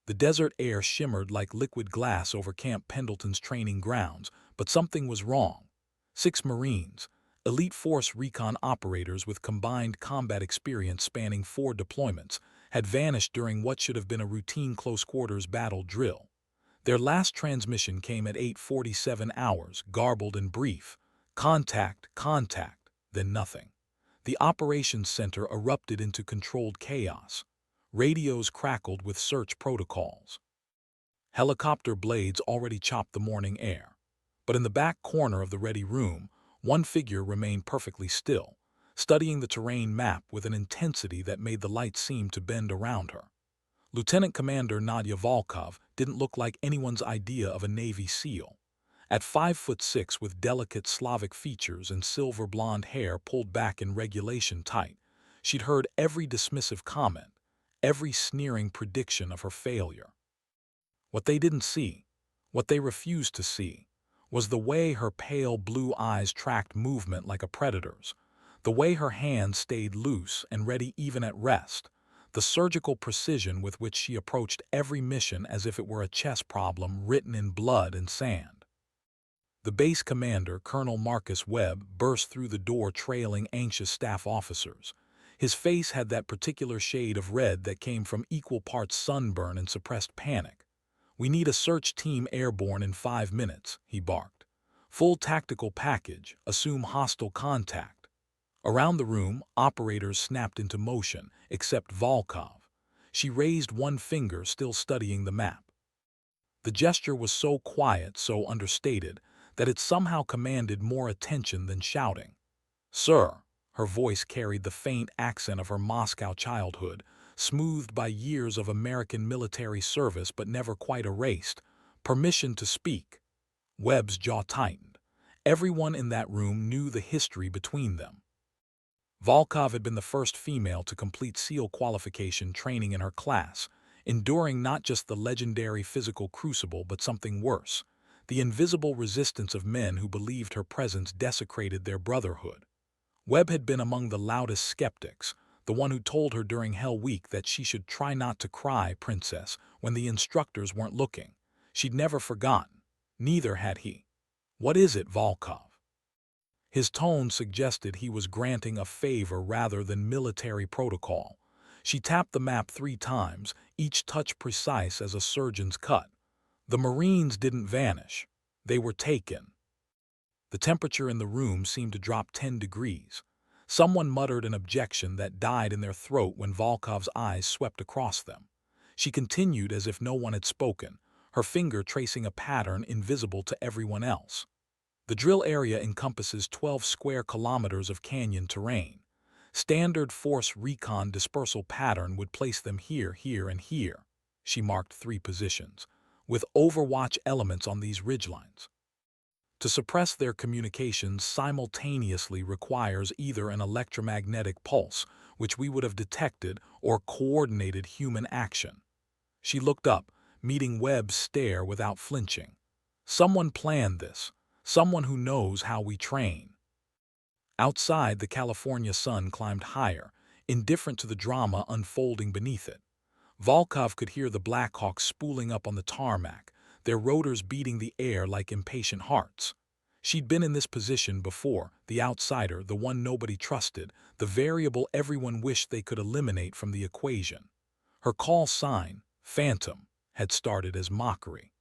The desert air shimmered like liquid glass over Camp Pendleton's training grounds, but something was wrong. 6 Marines, elite force recon operators with combined combat experience spanning 4 deployments, had vanished during what should have been a routine close-quarters battle drill. Their last transmission came at 8:47 hours, garbled and brief. Contact, contact, then nothing. The operations center erupted into controlled chaos. Radios crackled with search protocols. Helicopter blades already chopped the morning air. But in the back corner of the ready room, one figure remained perfectly still, studying the terrain map with an intensity that made the light seem to bend around her. Lieutenant Commander Nadia Volkov didn't look like anyone's idea of a Navy SEAL. At 5'6" with delicate Slavic features and silver blonde hair pulled back in regulation tight, she'd heard every dismissive comment, every sneering prediction of her failure. What they didn't see, what they refused to see, was the way her pale blue eyes tracked movement like a predator's, the way her hands stayed loose and ready even at rest, the surgical precision with which she approached every mission as if it were a chess problem written in blood and sand. The base commander, Colonel Marcus Webb, burst through the door trailing anxious staff officers. His face had that particular shade of red that came from equal parts sunburn and suppressed panic. "We need a search team airborne in 5 minutes," he barked. "Full tactical package, assume hostile contact." Around the room, operators snapped into motion, except Volkov. She raised one finger, still studying the map. The gesture was so quiet, so understated, that it somehow commanded more attention than shouting. "Sir," her voice carried the faint accent of her Moscow childhood, smoothed by years of American military service but never quite erased. "Permission to speak." Webb's jaw tightened. Everyone in that room knew the history between them. Volkov had been the first female to complete SEAL qualification training in her class, enduring not just the legendary physical crucible but something worse, the invisible resistance of men who believed her presence desecrated their brotherhood. Webb had been among the loudest skeptics, the one who told her during Hell Week that she should try not to cry, princess, when the instructors weren't looking. She'd never forgotten. Neither had he. "What is it, Volkov?" His tone suggested he was granting a favor rather than military protocol. She tapped the map 3 times, each touch precise as a surgeon's cut. "The Marines didn't vanish. They were taken." The temperature in the room seemed to drop 10 degrees. Someone muttered an objection that died in their throat when Volkov's eyes swept across them. She continued as if no one had spoken, her finger tracing a pattern invisible to everyone else. "The drill area encompasses 12 square kilometers of canyon terrain. Standard force recon dispersal pattern would place them here, here, and here." She marked 3 positions, "with overwatch elements on these ridgelines. To suppress their communications simultaneously requires either an electromagnetic pulse, which we would have detected, or coordinated human action." She looked up, meeting Webb's stare without flinching. "Someone planned this. Someone who knows how we train." Outside, the California sun climbed higher, indifferent to the drama unfolding beneath it. Volkov could hear the Blackhawks spooling up on the tarmac, their rotors beating the air like impatient hearts. She'd been in this position before, the outsider, the one nobody trusted, the variable everyone wished they could eliminate from the equation. Her call sign, Phantom, had started as mockery.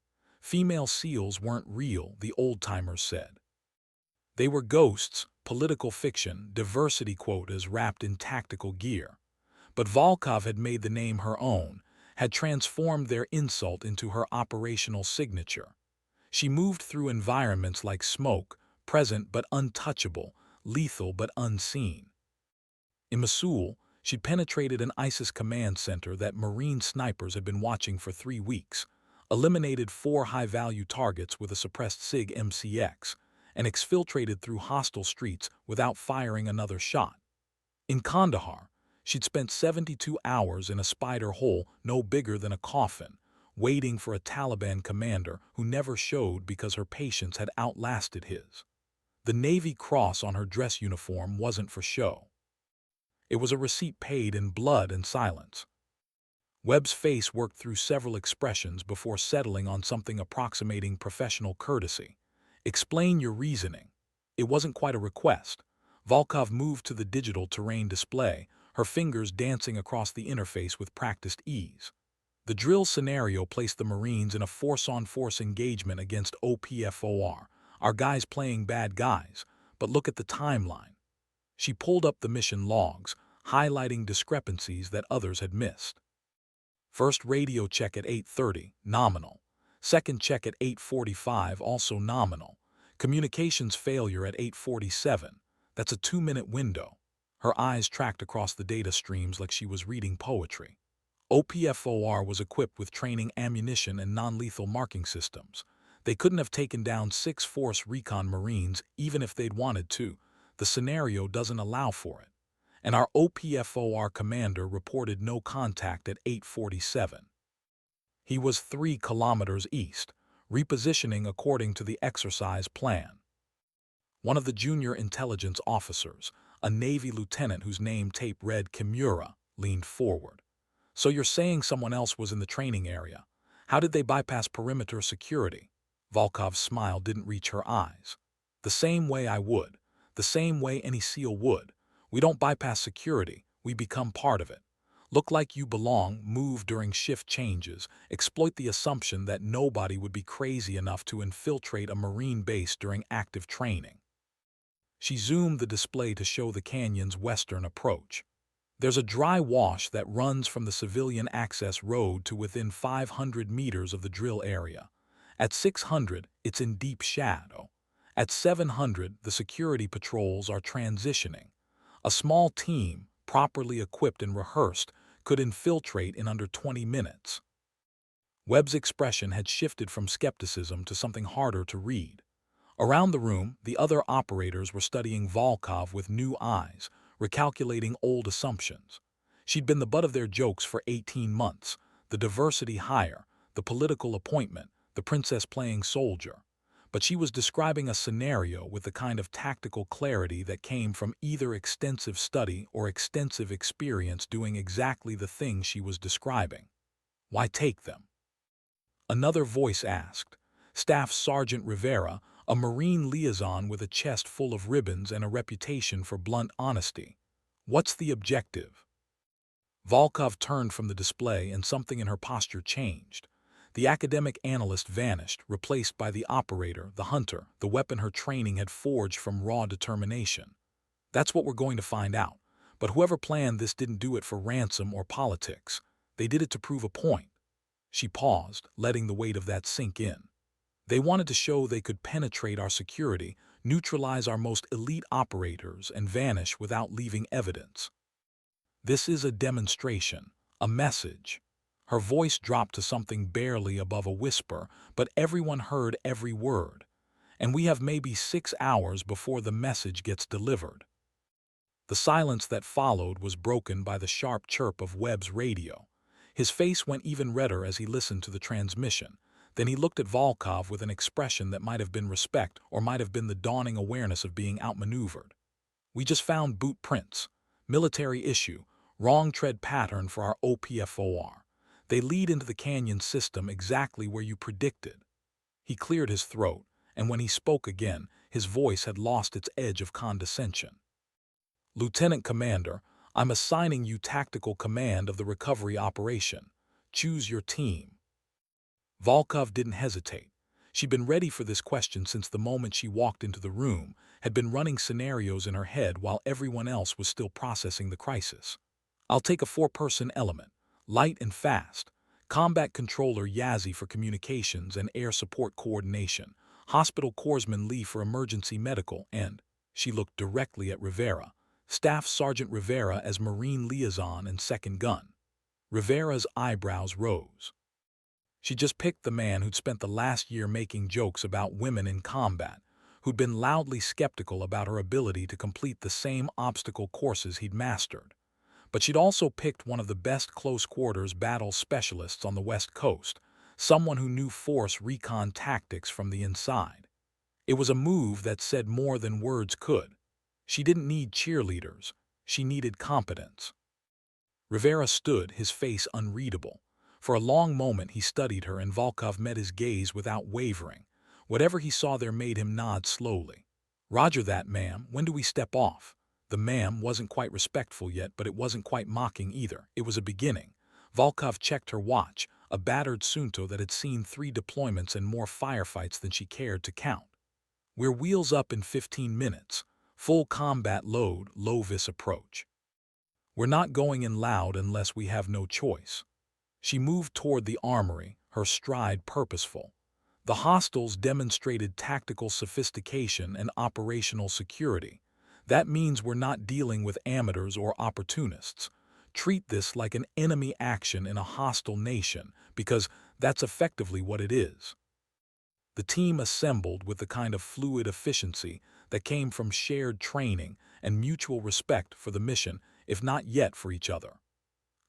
Female SEALs weren't real, the old-timers said. They were ghosts, political fiction, diversity quotas wrapped in tactical gear. But Volkov had made the name her own, had transformed their insult into her operational signature. She moved through environments like smoke, present but untouchable, lethal but unseen. In Mosul, she'd penetrated an ISIS command center that Marine snipers had been watching for 3 weeks, eliminated 4 high-value targets with a suppressed SIG MCX, and exfiltrated through hostile streets without firing another shot. In Kandahar, she'd spent 72 hours in a spider hole no bigger than a coffin, waiting for a Taliban commander who never showed because her patience had outlasted his. The Navy Cross on her dress uniform wasn't for show. It was a receipt paid in blood and silence. Webb's face worked through several expressions before settling on something approximating professional courtesy. Explain your reasoning. It wasn't quite a request. Volkov moved to the digital terrain display, her fingers dancing across the interface with practiced ease. The drill scenario placed the Marines in a force-on-force engagement against OPFOR, our guys playing bad guys, but look at the timeline. She pulled up the mission logs, highlighting discrepancies that others had missed. First radio check at 8:30, nominal. Second check at 8:45, also nominal. Communications failure at 8:47. That's a 2-minute window. Her eyes tracked across the data streams like she was reading poetry. OPFOR was equipped with training ammunition and non-lethal marking systems. They couldn't have taken down 6 Force Recon Marines even if they'd wanted to. The scenario doesn't allow for it. And our OPFOR commander reported no contact at 8:47. He was 3 kilometers east, repositioning according to the exercise plan. One of the junior intelligence officers, a Navy lieutenant whose name tape read Kimura, leaned forward. So you're saying someone else was in the training area? How did they bypass perimeter security? Volkov's smile didn't reach her eyes. The same way I would. The same way any SEAL would. We don't bypass security, we become part of it. Look like you belong, move during shift changes, exploit the assumption that nobody would be crazy enough to infiltrate a Marine base during active training. She zoomed the display to show the canyon's western approach. There's a dry wash that runs from the civilian access road to within 500 meters of the drill area. At 600, it's in deep shadow. At 700, the security patrols are transitioning. A small team, properly equipped and rehearsed, could infiltrate in under 20 minutes. Webb's expression had shifted from skepticism to something harder to read. Around the room, the other operators were studying Volkov with new eyes, recalculating old assumptions. She'd been the butt of their jokes for 18 months, the diversity hire, the political appointment, the princess playing soldier. But she was describing a scenario with the kind of tactical clarity that came from either extensive study or extensive experience doing exactly the thing she was describing. Why take them? Another voice asked. Staff Sergeant Rivera, a Marine liaison with a chest full of ribbons and a reputation for blunt honesty. What's the objective? Volkov turned from the display and something in her posture changed. The academic analyst vanished, replaced by the operator, the hunter, the weapon her training had forged from raw determination. That's what we're going to find out. But whoever planned this didn't do it for ransom or politics. They did it to prove a point. She paused, letting the weight of that sink in. They wanted to show they could penetrate our security, neutralize our most elite operators, and vanish without leaving evidence. This is a demonstration, a message. Her voice dropped to something barely above a whisper, but everyone heard every word. And we have maybe 6 hours before the message gets delivered. The silence that followed was broken by the sharp chirp of Webb's radio. His face went even redder as he listened to the transmission. Then he looked at Volkov with an expression that might have been respect or might have been the dawning awareness of being outmaneuvered. We just found boot prints. Military issue. Wrong tread pattern for our OPFOR. They lead into the canyon system exactly where you predicted. He cleared his throat, and when he spoke again, his voice had lost its edge of condescension. Lieutenant Commander, I'm assigning you tactical command of the recovery operation. Choose your team. Volkov didn't hesitate. She'd been ready for this question since the moment she walked into the room, had been running scenarios in her head while everyone else was still processing the crisis. I'll take a 4-person element, light and fast. Combat Controller Yazzie for communications and air support coordination. Hospital Corpsman Lee for emergency medical and, she looked directly at Rivera, Staff Sergeant Rivera as Marine liaison and second gun. Rivera's eyebrows rose. She just picked the man who'd spent the last year making jokes about women in combat, who'd been loudly skeptical about her ability to complete the same obstacle courses he'd mastered. But she'd also picked one of the best close-quarters battle specialists on the West Coast, someone who knew Force Recon tactics from the inside. It was a move that said more than words could. She didn't need cheerleaders. She needed competence. Rivera stood, his face unreadable. For a long moment he studied her, and Volkov met his gaze without wavering. Whatever he saw there made him nod slowly. "Roger that, ma'am. When do we step off?" The ma'am wasn't quite respectful yet, but it wasn't quite mocking either. It was a beginning. Volkov checked her watch, a battered Sunto that had seen 3 deployments and more firefights than she cared to count. "We're wheels up in 15 minutes. Full combat load, low-vis approach. We're not going in loud unless we have no choice." She moved toward the armory, her stride purposeful. The hostiles demonstrated tactical sophistication and operational security. That means we're not dealing with amateurs or opportunists. Treat this like an enemy action in a hostile nation, because that's effectively what it is. The team assembled with the kind of fluid efficiency that came from shared training and mutual respect for the mission, if not yet for each other.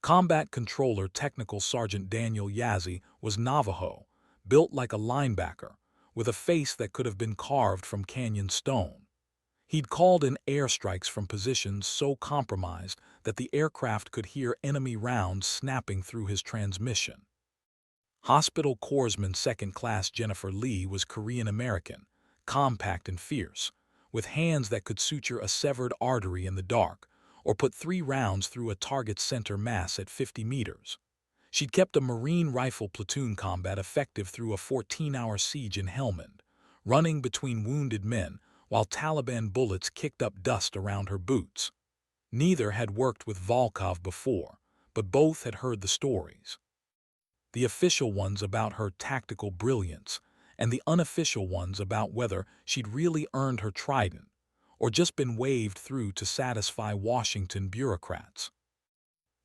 Combat Controller Technical Sergeant Daniel Yazzie was Navajo, built like a linebacker, with a face that could have been carved from canyon stone. He'd called in airstrikes from positions so compromised that the aircraft could hear enemy rounds snapping through his transmission. Hospital Corpsman Second Class Jennifer Lee was Korean-American, compact and fierce, with hands that could suture a severed artery in the dark, or put 3 rounds through a target's center mass at 50 meters. She'd kept a Marine rifle platoon combat effective through a 14-hour siege in Helmand, running between wounded men while Taliban bullets kicked up dust around her boots. Neither had worked with Volkov before, but both had heard the stories. The official ones about her tactical brilliance, and the unofficial ones about whether she'd really earned her trident, or just been waved through to satisfy Washington bureaucrats.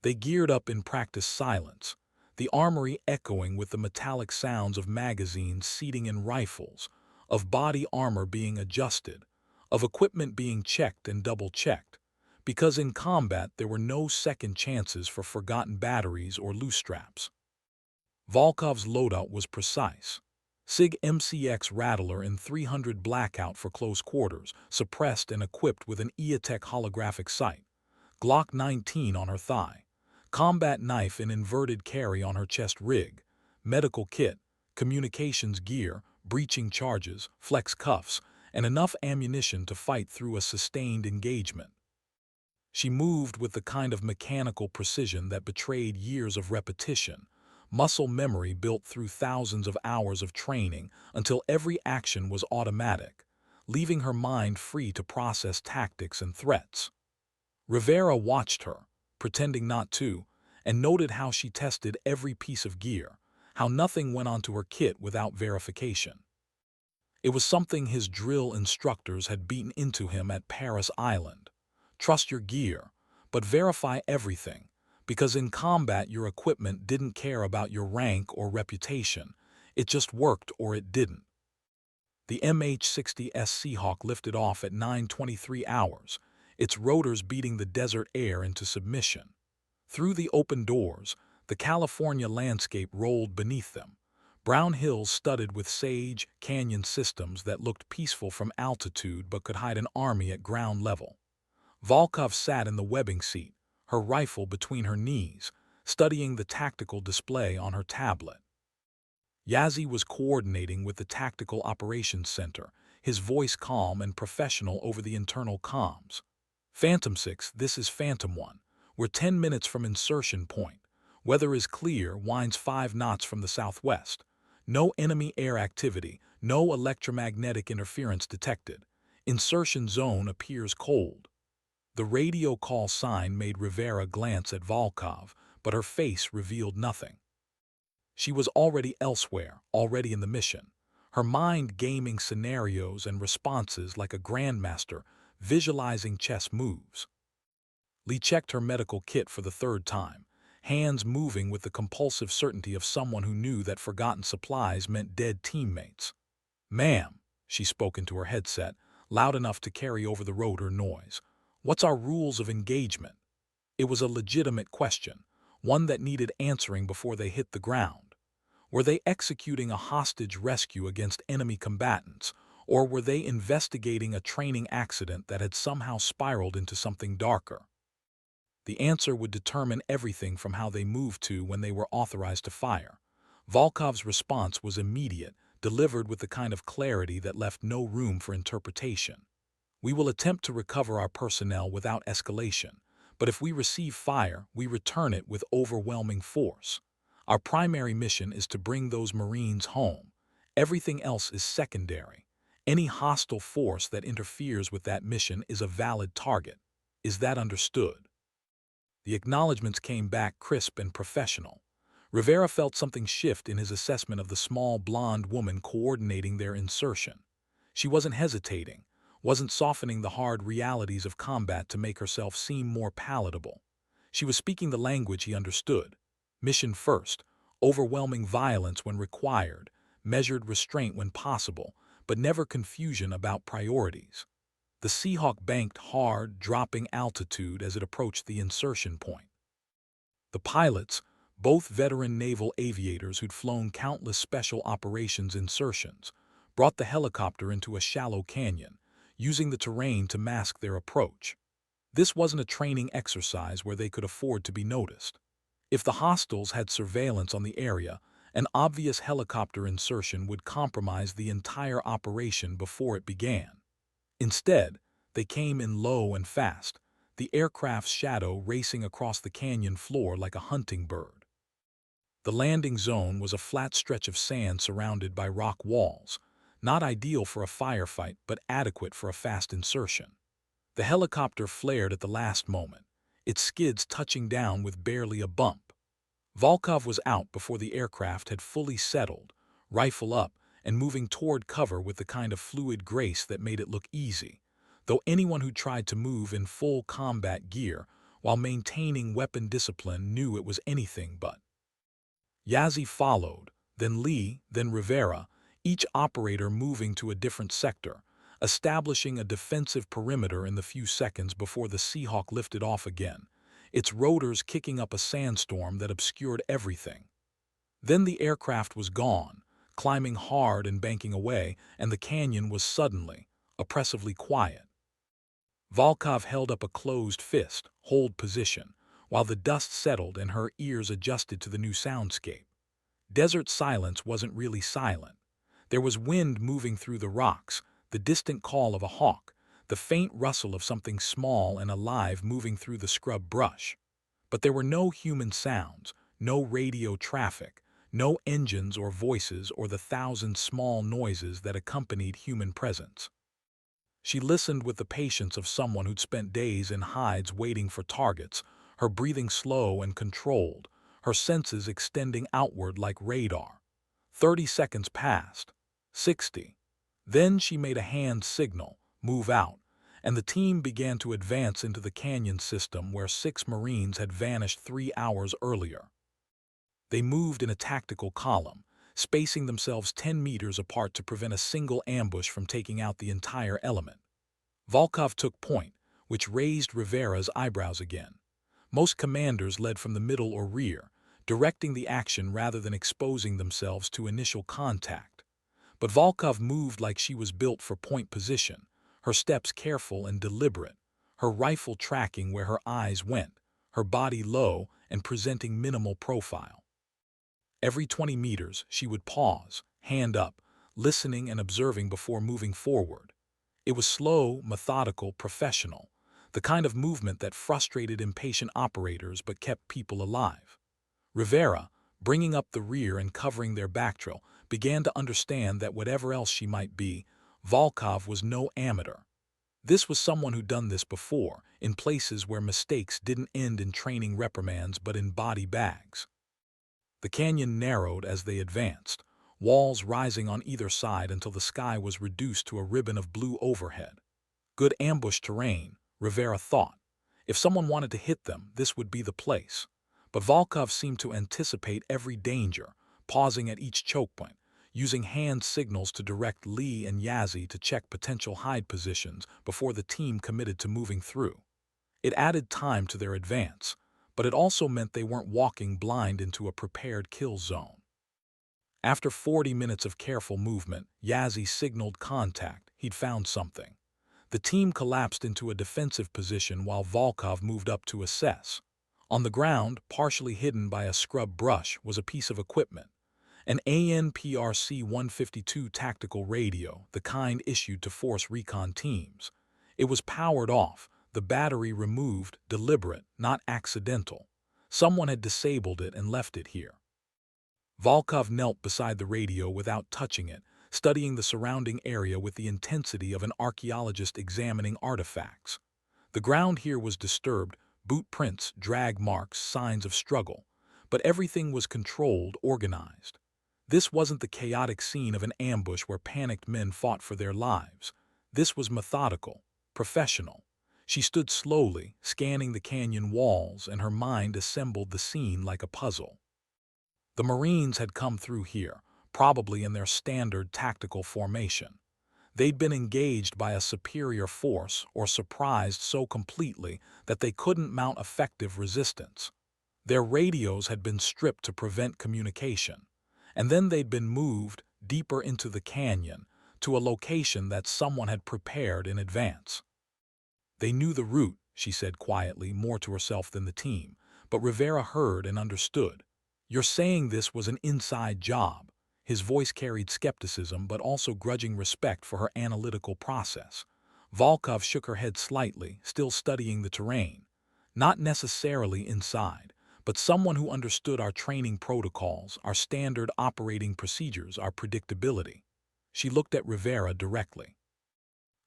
They geared up in practiced silence, the armory echoing with the metallic sounds of magazines seating in rifles, of body armor being adjusted, of equipment being checked and double-checked, because in combat there were no second chances for forgotten batteries or loose straps. Volkov's loadout was precise. SIG MCX Rattler in 300 blackout for close quarters, suppressed and equipped with an EATech holographic sight. Glock 19 on her thigh. Combat knife in inverted carry on her chest rig. Medical kit, communications gear, breaching charges, flex cuffs, and enough ammunition to fight through a sustained engagement. She moved with the kind of mechanical precision that betrayed years of repetition, muscle memory built through thousands of hours of training until every action was automatic, leaving her mind free to process tactics and threats. Rivera watched her, pretending not to, and noted how she tested every piece of gear, how nothing went onto her kit without verification. It was something his drill instructors had beaten into him at Paris Island. Trust your gear, but verify everything, because in combat your equipment didn't care about your rank or reputation. It just worked or it didn't. The MH-60S Seahawk lifted off at 9:23 hours, its rotors beating the desert air into submission. Through the open doors, the California landscape rolled beneath them, brown hills studded with sage, canyon systems that looked peaceful from altitude but could hide an army at ground level. Volkov sat in the webbing seat, her rifle between her knees, studying the tactical display on her tablet. Yazzie was coordinating with the Tactical Operations Center, his voice calm and professional over the internal comms. "Phantom 6, this is Phantom 1. We're 10 minutes from insertion point. Weather is clear, winds 5 knots from the southwest. No enemy air activity, no electromagnetic interference detected. Insertion zone appears cold." The radio call sign made Rivera glance at Volkov, but her face revealed nothing. She was already elsewhere, already in the mission, her mind gaming scenarios and responses like a grandmaster, visualizing chess moves. Lee checked her medical kit for the 3rd time, hands moving with the compulsive certainty of someone who knew that forgotten supplies meant dead teammates. "Ma'am," she spoke into her headset, loud enough to carry over the rotor noise, "what's our rules of engagement?" It was a legitimate question, one that needed answering before they hit the ground. Were they executing a hostage rescue against enemy combatants, or were they investigating a training accident that had somehow spiraled into something darker? The answer would determine everything from how they moved to when they were authorized to fire. Volkov's response was immediate, delivered with the kind of clarity that left no room for interpretation. We will attempt to recover our personnel without escalation, but if we receive fire, we return it with overwhelming force. Our primary mission is to bring those Marines home. Everything else is secondary. Any hostile force that interferes with that mission is a valid target. Is that understood? The acknowledgments came back crisp and professional. Rivera felt something shift in his assessment of the small blonde woman coordinating their insertion. She wasn't hesitating, wasn't softening the hard realities of combat to make herself seem more palatable. She was speaking the language he understood. Mission first, overwhelming violence when required, measured restraint when possible, but never confusion about priorities. The Seahawk banked hard, dropping altitude as it approached the insertion point. The pilots, both veteran naval aviators who'd flown countless special operations insertions, brought the helicopter into a shallow canyon, using the terrain to mask their approach. This wasn't a training exercise where they could afford to be noticed. If the hostiles had surveillance on the area, an obvious helicopter insertion would compromise the entire operation before it began. Instead, they came in low and fast, the aircraft's shadow racing across the canyon floor like a hunting bird. The landing zone was a flat stretch of sand surrounded by rock walls, not ideal for a firefight but adequate for a fast insertion. The helicopter flared at the last moment, its skids touching down with barely a bump. Volkov was out before the aircraft had fully settled, rifle up, and moving toward cover with the kind of fluid grace that made it look easy, though anyone who tried to move in full combat gear while maintaining weapon discipline knew it was anything but. Yazzie followed, then Lee, then Rivera, each operator moving to a different sector, establishing a defensive perimeter in the few seconds before the Seahawk lifted off again, its rotors kicking up a sandstorm that obscured everything. Then the aircraft was gone, climbing hard and banking away, and the canyon was suddenly, oppressively quiet. Volkov held up a closed fist, hold position, while the dust settled and her ears adjusted to the new soundscape. Desert silence wasn't really silent. There was wind moving through the rocks, the distant call of a hawk, the faint rustle of something small and alive moving through the scrub brush. But there were no human sounds, no radio traffic, no engines or voices or the thousand small noises that accompanied human presence. She listened with the patience of someone who'd spent days in hides waiting for targets, her breathing slow and controlled, her senses extending outward like radar. 30 seconds passed. 60. Then she made a hand signal, move out, and the team began to advance into the canyon system where 6 Marines had vanished 3 hours earlier. They moved in a tactical column, spacing themselves 10 meters apart to prevent a single ambush from taking out the entire element. Volkov took point, which raised Rivera's eyebrows again. Most commanders led from the middle or rear, directing the action rather than exposing themselves to initial contact. But Volkov moved like she was built for point position, her steps careful and deliberate, her rifle tracking where her eyes went, her body low and presenting minimal profile. Every 20 meters, she would pause, hand up, listening and observing before moving forward. It was slow, methodical, professional, the kind of movement that frustrated impatient operators but kept people alive. Rivera, bringing up the rear and covering their backtrail, began to understand that whatever else she might be, Volkov was no amateur. This was someone who'd done this before, in places where mistakes didn't end in training reprimands but in body bags. The canyon narrowed as they advanced, walls rising on either side until the sky was reduced to a ribbon of blue overhead. Good ambush terrain, Rivera thought. If someone wanted to hit them, this would be the place. But Volkov seemed to anticipate every danger, pausing at each choke point, using hand signals to direct Lee and Yazzie to check potential hide positions before the team committed to moving through. It added time to their advance, but it also meant they weren't walking blind into a prepared kill zone. After 40 minutes of careful movement, Yazzie signaled contact. He'd found something. The team collapsed into a defensive position while Volkov moved up to assess. On the ground, partially hidden by a scrub brush, was a piece of equipment. An ANPRC-152 tactical radio, the kind issued to force recon teams. It was powered off, the battery removed, deliberate, not accidental. Someone had disabled it and left it here. Volkov knelt beside the radio without touching it, studying the surrounding area with the intensity of an archaeologist examining artifacts. The ground here was disturbed, boot prints, drag marks, signs of struggle. But everything was controlled, organized. This wasn't the chaotic scene of an ambush where panicked men fought for their lives. This was methodical, professional. She stood slowly, scanning the canyon walls, and her mind assembled the scene like a puzzle. The Marines had come through here, probably in their standard tactical formation. They'd been engaged by a superior force or surprised so completely that they couldn't mount effective resistance. Their radios had been stripped to prevent communication, and then they'd been moved deeper into the canyon to a location that someone had prepared in advance. They knew the route, she said quietly, more to herself than the team, but Rivera heard and understood. You're saying this was an inside job. His voice carried skepticism but also grudging respect for her analytical process. Volkov shook her head slightly, still studying the terrain. Not necessarily inside, but someone who understood our training protocols, our standard operating procedures, our predictability. She looked at Rivera directly.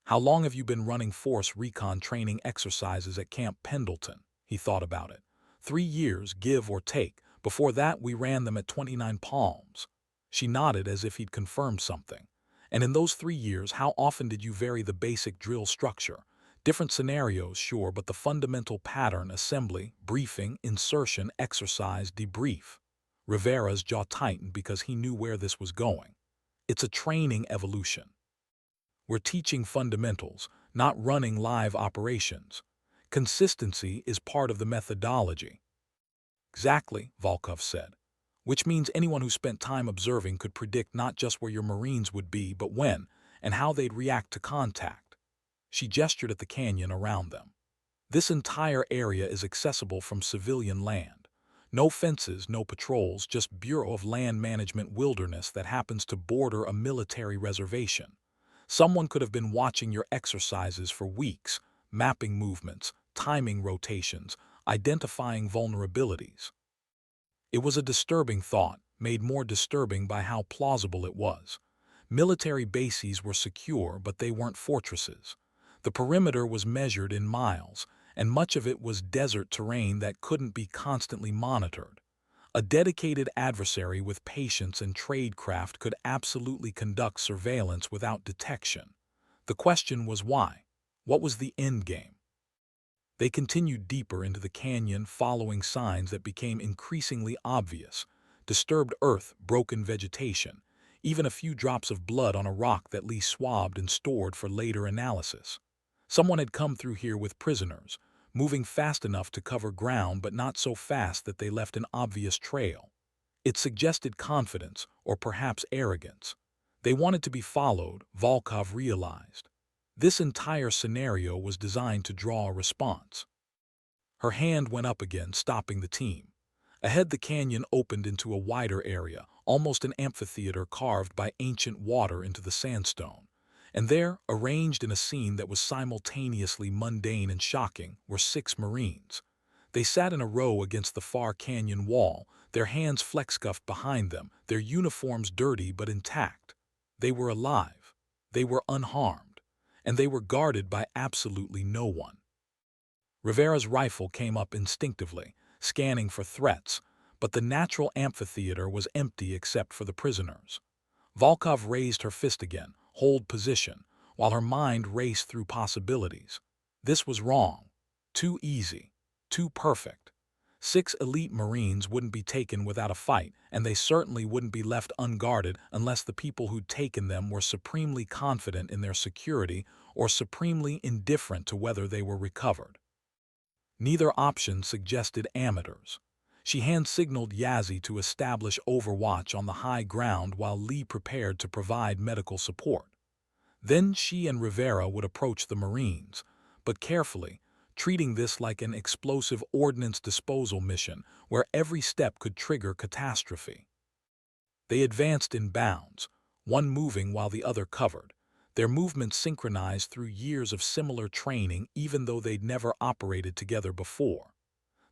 How long have you been running force recon training exercises at Camp Pendleton? He thought about it. 3 years, give or take. Before that, we ran them at 29 Palms. She nodded as if he'd confirmed something. And in those 3 years, how often did you vary the basic drill structure? Different scenarios, sure, but the fundamental pattern: assembly, briefing, insertion, exercise, debrief. Rivera's jaw tightened because he knew where this was going. It's a training evolution. We're teaching fundamentals, not running live operations. Consistency is part of the methodology. Exactly, Volkov said. Which means anyone who spent time observing could predict not just where your Marines would be, but when and how they'd react to contact. She gestured at the canyon around them. This entire area is accessible from civilian land. No fences, no patrols, just Bureau of Land Management wilderness that happens to border a military reservation. Someone could have been watching your exercises for weeks, mapping movements, timing rotations, identifying vulnerabilities. It was a disturbing thought, made more disturbing by how plausible it was. Military bases were secure, but they weren't fortresses. The perimeter was measured in miles, and much of it was desert terrain that couldn't be constantly monitored. A dedicated adversary with patience and tradecraft could absolutely conduct surveillance without detection. The question was why? What was the end game? They continued deeper into the canyon, following signs that became increasingly obvious: disturbed earth, broken vegetation, even a few drops of blood on a rock that Lee swabbed and stored for later analysis. Someone had come through here with prisoners, moving fast enough to cover ground but not so fast that they left an obvious trail. It suggested confidence, or perhaps arrogance. They wanted to be followed, Volkov realized. This entire scenario was designed to draw a response. Her hand went up again, stopping the team. Ahead, the canyon opened into a wider area, almost an amphitheater carved by ancient water into the sandstone. And there, arranged in a scene that was simultaneously mundane and shocking, were 6 Marines. They sat in a row against the far canyon wall, their hands flex-cuffed behind them, their uniforms dirty but intact. They were alive. They were unharmed. And they were guarded by absolutely no one. Rivera's rifle came up instinctively, scanning for threats, but the natural amphitheater was empty except for the prisoners. Volkov raised her fist again, hold position, while her mind raced through possibilities. This was wrong. Too easy. Too perfect. 6 elite Marines wouldn't be taken without a fight, and they certainly wouldn't be left unguarded unless the people who'd taken them were supremely confident in their security or supremely indifferent to whether they were recovered. Neither option suggested amateurs. She hand-signaled Yazzie to establish overwatch on the high ground while Lee prepared to provide medical support. Then she and Rivera would approach the Marines, but carefully, treating this like an explosive ordnance disposal mission where every step could trigger catastrophe. They advanced in bounds, one moving while the other covered, their movements synchronized through years of similar training even though they'd never operated together before.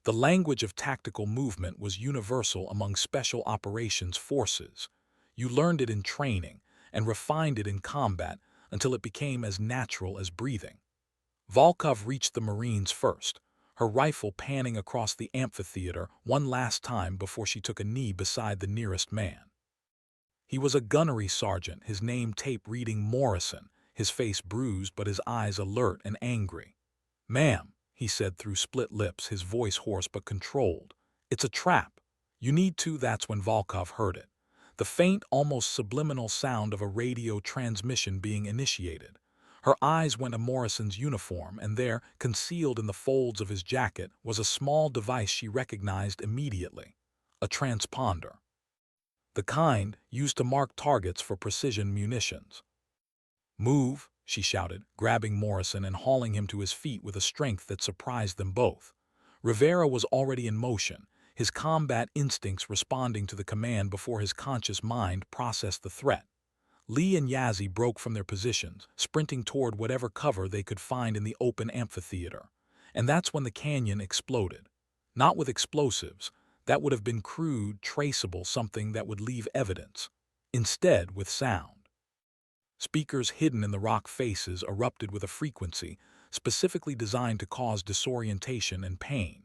The language of tactical movement was universal among special operations forces. You learned it in training and refined it in combat until it became as natural as breathing. Volkov reached the Marines first, her rifle panning across the amphitheater one last time before she took a knee beside the nearest man. He was a gunnery sergeant, his name tape reading Morrison, his face bruised but his eyes alert and angry. "Ma'am," he said through split lips, his voice hoarse but controlled. "It's a trap. You need to." That's when Volkov heard it. The faint, almost subliminal sound of a radio transmission being initiated. Her eyes went to Morrison's uniform, and there, concealed in the folds of his jacket, was a small device she recognized immediately. A transponder. The kind used to mark targets for precision munitions. "Move," she shouted, grabbing Morrison and hauling him to his feet with a strength that surprised them both. Rivera was already in motion, his combat instincts responding to the command before his conscious mind processed the threat. Lee and Yazzie broke from their positions, sprinting toward whatever cover they could find in the open amphitheater. And that's when the canyon exploded. Not with explosives. That would have been crude, traceable, something that would leave evidence. Instead, with sound. Speakers hidden in the rock faces erupted with a frequency specifically designed to cause disorientation and pain.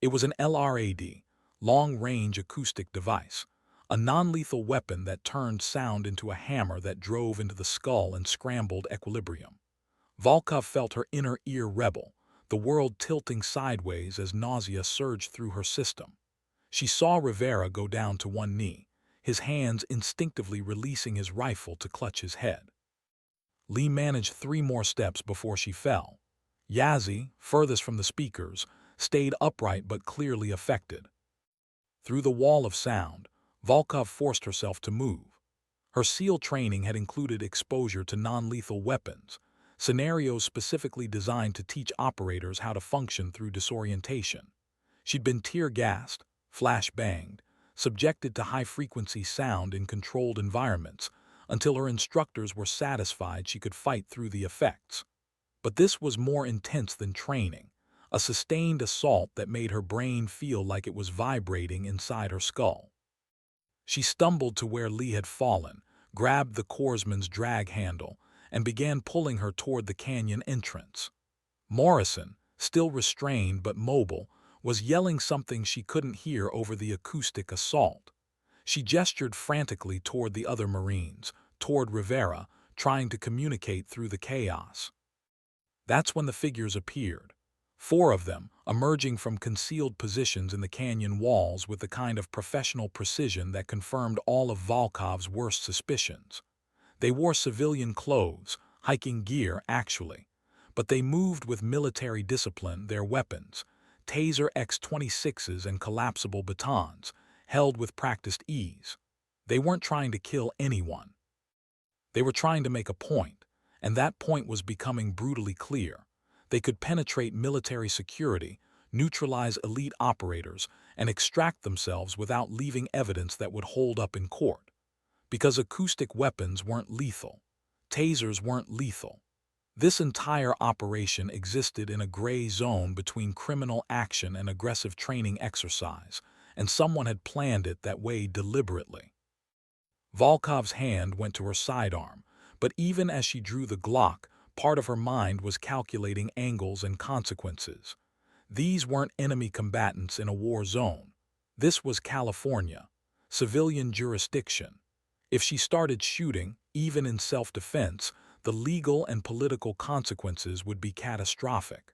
It was an LRAD, long-range acoustic device, a non-lethal weapon that turned sound into a hammer that drove into the skull and scrambled equilibrium. Volkov felt her inner ear rebel, the world tilting sideways as nausea surged through her system. She saw Rivera go down to one knee, his hands instinctively releasing his rifle to clutch his head. Lee managed 3 more steps before she fell. Yazzie, furthest from the speakers, stayed upright but clearly affected. Through the wall of sound, Volkov forced herself to move. Her SEAL training had included exposure to non-lethal weapons, scenarios specifically designed to teach operators how to function through disorientation. She'd been tear-gassed, flash-banged, subjected to high-frequency sound in controlled environments until her instructors were satisfied she could fight through the effects. But this was more intense than training, a sustained assault that made her brain feel like it was vibrating inside her skull. She stumbled to where Lee had fallen, grabbed the corpsman's drag handle, and began pulling her toward the canyon entrance. Morrison, still restrained but mobile, was yelling something she couldn't hear over the acoustic assault. She gestured frantically toward the other Marines, toward Rivera, trying to communicate through the chaos. That's when the figures appeared. 4 of them, emerging from concealed positions in the canyon walls with the kind of professional precision that confirmed all of Volkov's worst suspicions. They wore civilian clothes, hiking gear actually, but they moved with military discipline, their weapons, Taser X-26s and collapsible batons, held with practiced ease. They weren't trying to kill anyone. They were trying to make a point, and that point was becoming brutally clear. They could penetrate military security, neutralize elite operators, and extract themselves without leaving evidence that would hold up in court. Because acoustic weapons weren't lethal. Tasers weren't lethal. This entire operation existed in a gray zone between criminal action and aggressive training exercise, and someone had planned it that way deliberately. Volkov's hand went to her sidearm, but even as she drew the Glock, part of her mind was calculating angles and consequences. These weren't enemy combatants in a war zone. This was California, civilian jurisdiction. If she started shooting, even in self-defense, the legal and political consequences would be catastrophic.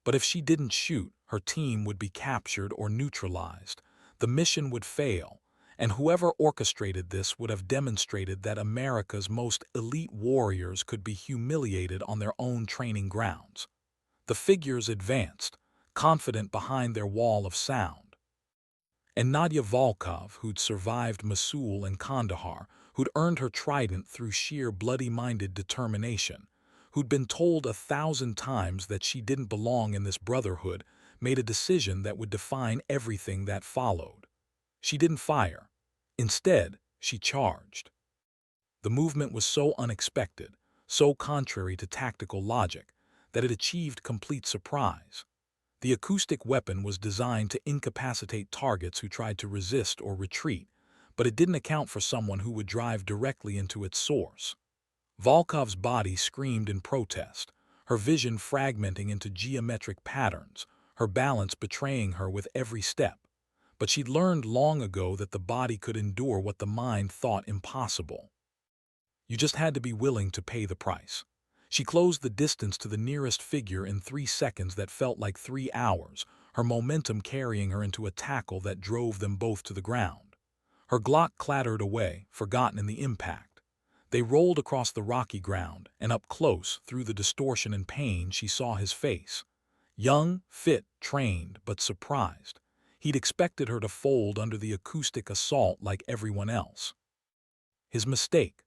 But if she didn't shoot, her team would be captured or neutralized. The mission would fail, and whoever orchestrated this would have demonstrated that America's most elite warriors could be humiliated on their own training grounds. The figures advanced, confident behind their wall of sound. And Nadia Volkov, who'd survived Mosul and Kandahar, who'd earned her trident through sheer bloody-minded determination, who'd been told 1,000 times that she didn't belong in this brotherhood, made a decision that would define everything that followed. She didn't fire. Instead, she charged. The movement was so unexpected, so contrary to tactical logic, that it achieved complete surprise. The acoustic weapon was designed to incapacitate targets who tried to resist or retreat, but it didn't account for someone who would drive directly into its source. Volkov's body screamed in protest, her vision fragmenting into geometric patterns, her balance betraying her with every step. But she'd learned long ago that the body could endure what the mind thought impossible. You just had to be willing to pay the price. She closed the distance to the nearest figure in 3 seconds that felt like 3 hours, her momentum carrying her into a tackle that drove them both to the ground. Her Glock clattered away, forgotten in the impact. They rolled across the rocky ground, and up close, through the distortion and pain, she saw his face. Young, fit, trained, but surprised. He'd expected her to fold under the acoustic assault like everyone else. His mistake.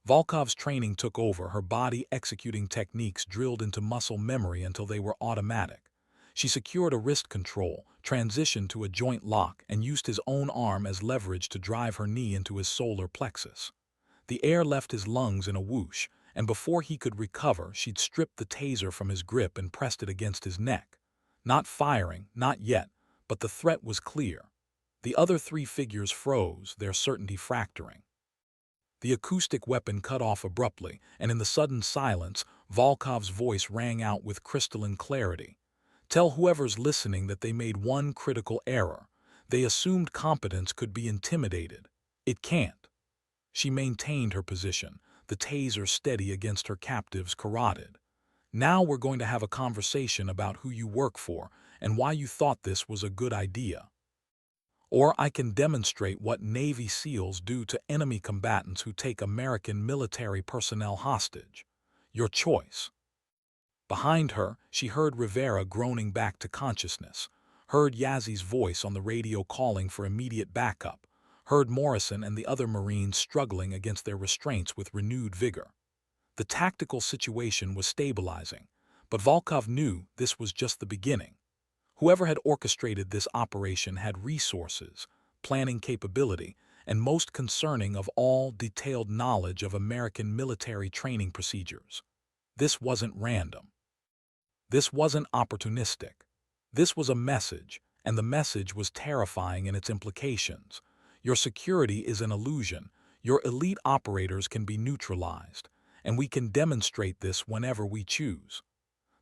Volkov's training took over, her body executing techniques drilled into muscle memory until they were automatic. She secured a wrist control, transitioned to a joint lock, and used his own arm as leverage to drive her knee into his solar plexus. The air left his lungs in a whoosh, and before he could recover, she'd stripped the taser from his grip and pressed it against his neck. Not firing, not yet, but the threat was clear. The other 3 figures froze, their certainty fracturing. The acoustic weapon cut off abruptly, and in the sudden silence, Volkov's voice rang out with crystalline clarity. Tell whoever's listening that they made one critical error. They assumed competence could be intimidated. It can't. She maintained her position, the taser steady against her captive's carotid. Now we're going to have a conversation about who you work for and why you thought this was a good idea. Or I can demonstrate what Navy SEALs do to enemy combatants who take American military personnel hostage. Your choice. Behind her, she heard Rivera groaning back to consciousness, heard Yazzi's voice on the radio calling for immediate backup, heard Morrison and the other Marines struggling against their restraints with renewed vigor. The tactical situation was stabilizing, but Volkov knew this was just the beginning. Whoever had orchestrated this operation had resources, planning capability, and most concerning of all, detailed knowledge of American military training procedures. This wasn't random. This wasn't opportunistic. This was a message, and the message was terrifying in its implications. Your security is an illusion. Your elite operators can be neutralized, and we can demonstrate this whenever we choose.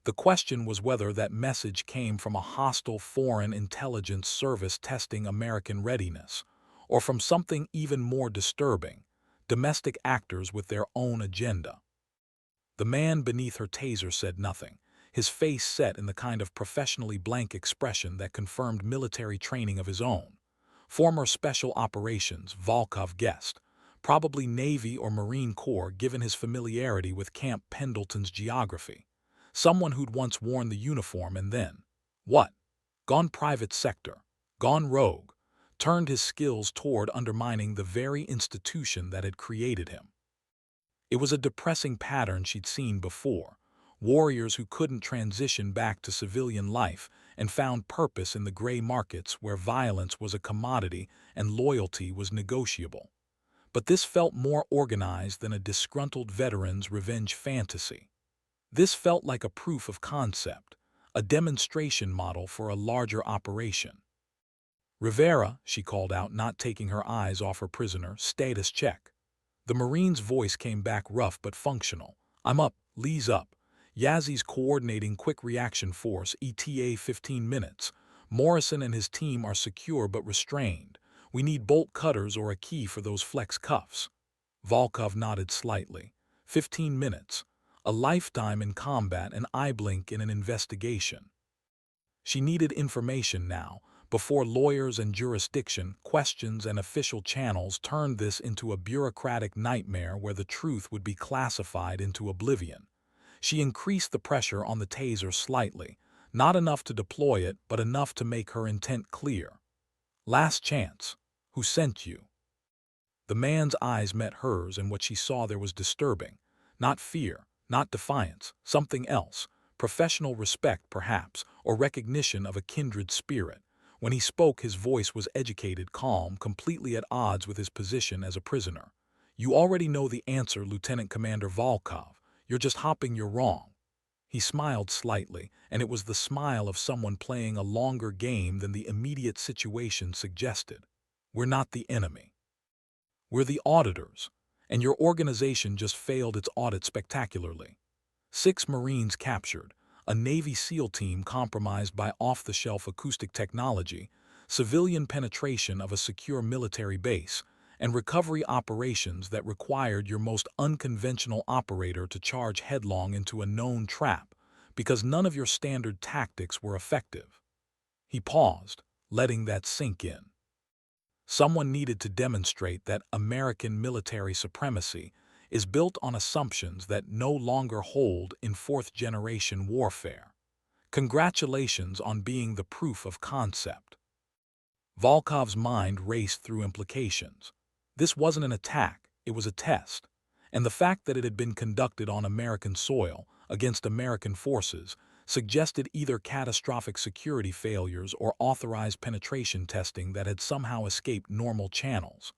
The question was whether that message came from a hostile foreign intelligence service testing American readiness, or from something even more disturbing, domestic actors with their own agenda. The man beneath her taser said nothing, his face set in the kind of professionally blank expression that confirmed military training of his own. Former Special Operations, Volkov guessed, probably Navy or Marine Corps given his familiarity with Camp Pendleton's geography. Someone who'd once worn the uniform and then, what? Gone private sector, gone rogue, turned his skills toward undermining the very institution that had created him. It was a depressing pattern she'd seen before, warriors who couldn't transition back to civilian life and found purpose in the gray markets where violence was a commodity and loyalty was negotiable. But this felt more organized than a disgruntled veteran's revenge fantasy. This felt like a proof of concept, a demonstration model for a larger operation. Rivera, she called out, not taking her eyes off her prisoner, status check. The Marine's voice came back rough but functional. I'm up, Lee's up. Yazzi's coordinating quick reaction force, ETA 15 minutes. Morrison and his team are secure but restrained. We need bolt cutters or a key for those flex cuffs. Volkov nodded slightly. 15 minutes. A lifetime in combat, an eye blink in an investigation. She needed information now, before lawyers and jurisdiction, questions and official channels turned this into a bureaucratic nightmare where the truth would be classified into oblivion. She increased the pressure on the taser slightly, not enough to deploy it, but enough to make her intent clear. Last chance. Who sent you? The man's eyes met hers, and what she saw there was disturbing. Not fear, not defiance, something else. Professional respect, perhaps, or recognition of a kindred spirit. When he spoke, his voice was educated, calm, completely at odds with his position as a prisoner. You already know the answer, Lieutenant Commander Volkov. You're just hopping your wrong. He smiled slightly, and it was the smile of someone playing a longer game than the immediate situation suggested. We're not the enemy. We're the auditors, and your organization just failed its audit spectacularly. 6 Marines captured, a Navy SEAL team compromised by off-the-shelf acoustic technology, civilian penetration of a secure military base, and recovery operations that required your most unconventional operator to charge headlong into a known trap because none of your standard tactics were effective. He paused, letting that sink in. Someone needed to demonstrate that American military supremacy is built on assumptions that no longer hold in fourth-generation warfare. Congratulations on being the proof of concept. Volkov's mind raced through implications. This wasn't an attack, it was a test. And the fact that it had been conducted on American soil, against American forces, suggested either catastrophic security failures or authorized penetration testing that had somehow escaped normal channels.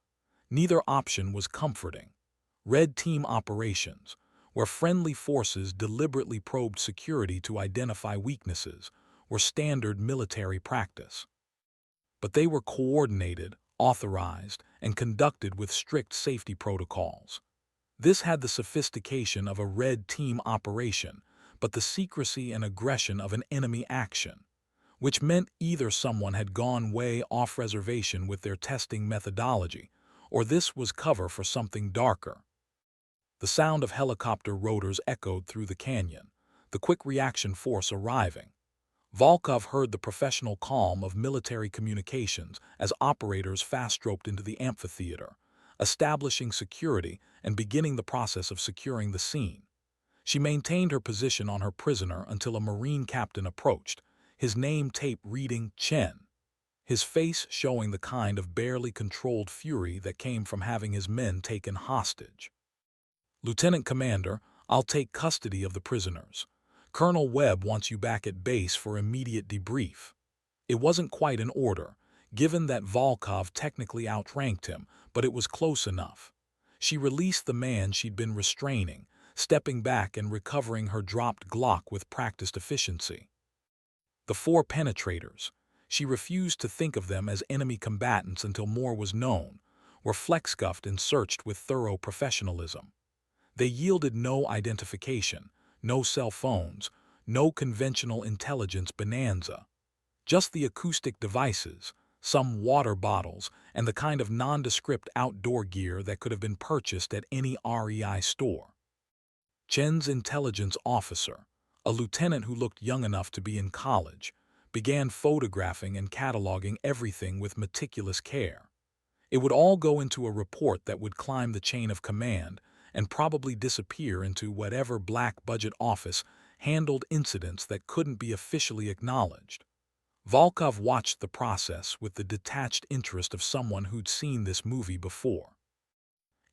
Neither option was comforting. Red Team operations, where friendly forces deliberately probed security to identify weaknesses, were standard military practice. But they were coordinated, authorized, and conducted with strict safety protocols. This had the sophistication of a Red Team operation, but the secrecy and aggression of an enemy action, which meant either someone had gone way off reservation with their testing methodology, or this was cover for something darker. The sound of helicopter rotors echoed through the canyon, the quick reaction force arriving. Volkov heard the professional calm of military communications as operators fast-roped into the amphitheater, establishing security and beginning the process of securing the scene. She maintained her position on her prisoner until a Marine captain approached, his name tape reading Chen, his face showing the kind of barely controlled fury that came from having his men taken hostage. Lieutenant Commander, I'll take custody of the prisoners. Colonel Webb wants you back at base for immediate debrief. It wasn't quite an order, given that Volkov technically outranked him, but it was close enough. She released the man she'd been restraining, stepping back and recovering her dropped Glock with practiced efficiency. The 4 penetrators, she refused to think of them as enemy combatants until more was known, were flexcuffed and searched with thorough professionalism. They yielded no identification, no cell phones, no conventional intelligence bonanza. Just the acoustic devices, some water bottles, and the kind of nondescript outdoor gear that could have been purchased at any REI store. Chen's intelligence officer, a lieutenant who looked young enough to be in college, began photographing and cataloging everything with meticulous care. It would all go into a report that would climb the chain of command and probably disappear into whatever black-budget office handled incidents that couldn't be officially acknowledged. Volkov watched the process with the detached interest of someone who'd seen this movie before.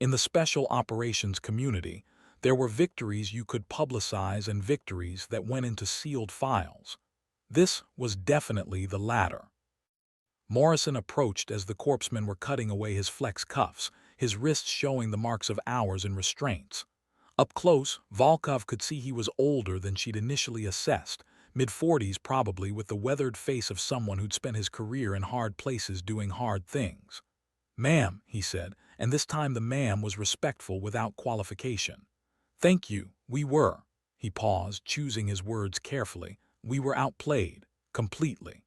In the special operations community, there were victories you could publicize and victories that went into sealed files. This was definitely the latter. Morrison approached as the corpsmen were cutting away his flex cuffs, his wrists showing the marks of hours in restraints. Up close, Volkov could see he was older than she'd initially assessed, mid-40s probably, with the weathered face of someone who'd spent his career in hard places doing hard things. "Ma'am," he said, and this time the ma'am was respectful without qualification. "Thank you, we were." He paused, choosing his words carefully. "We were outplayed, completely.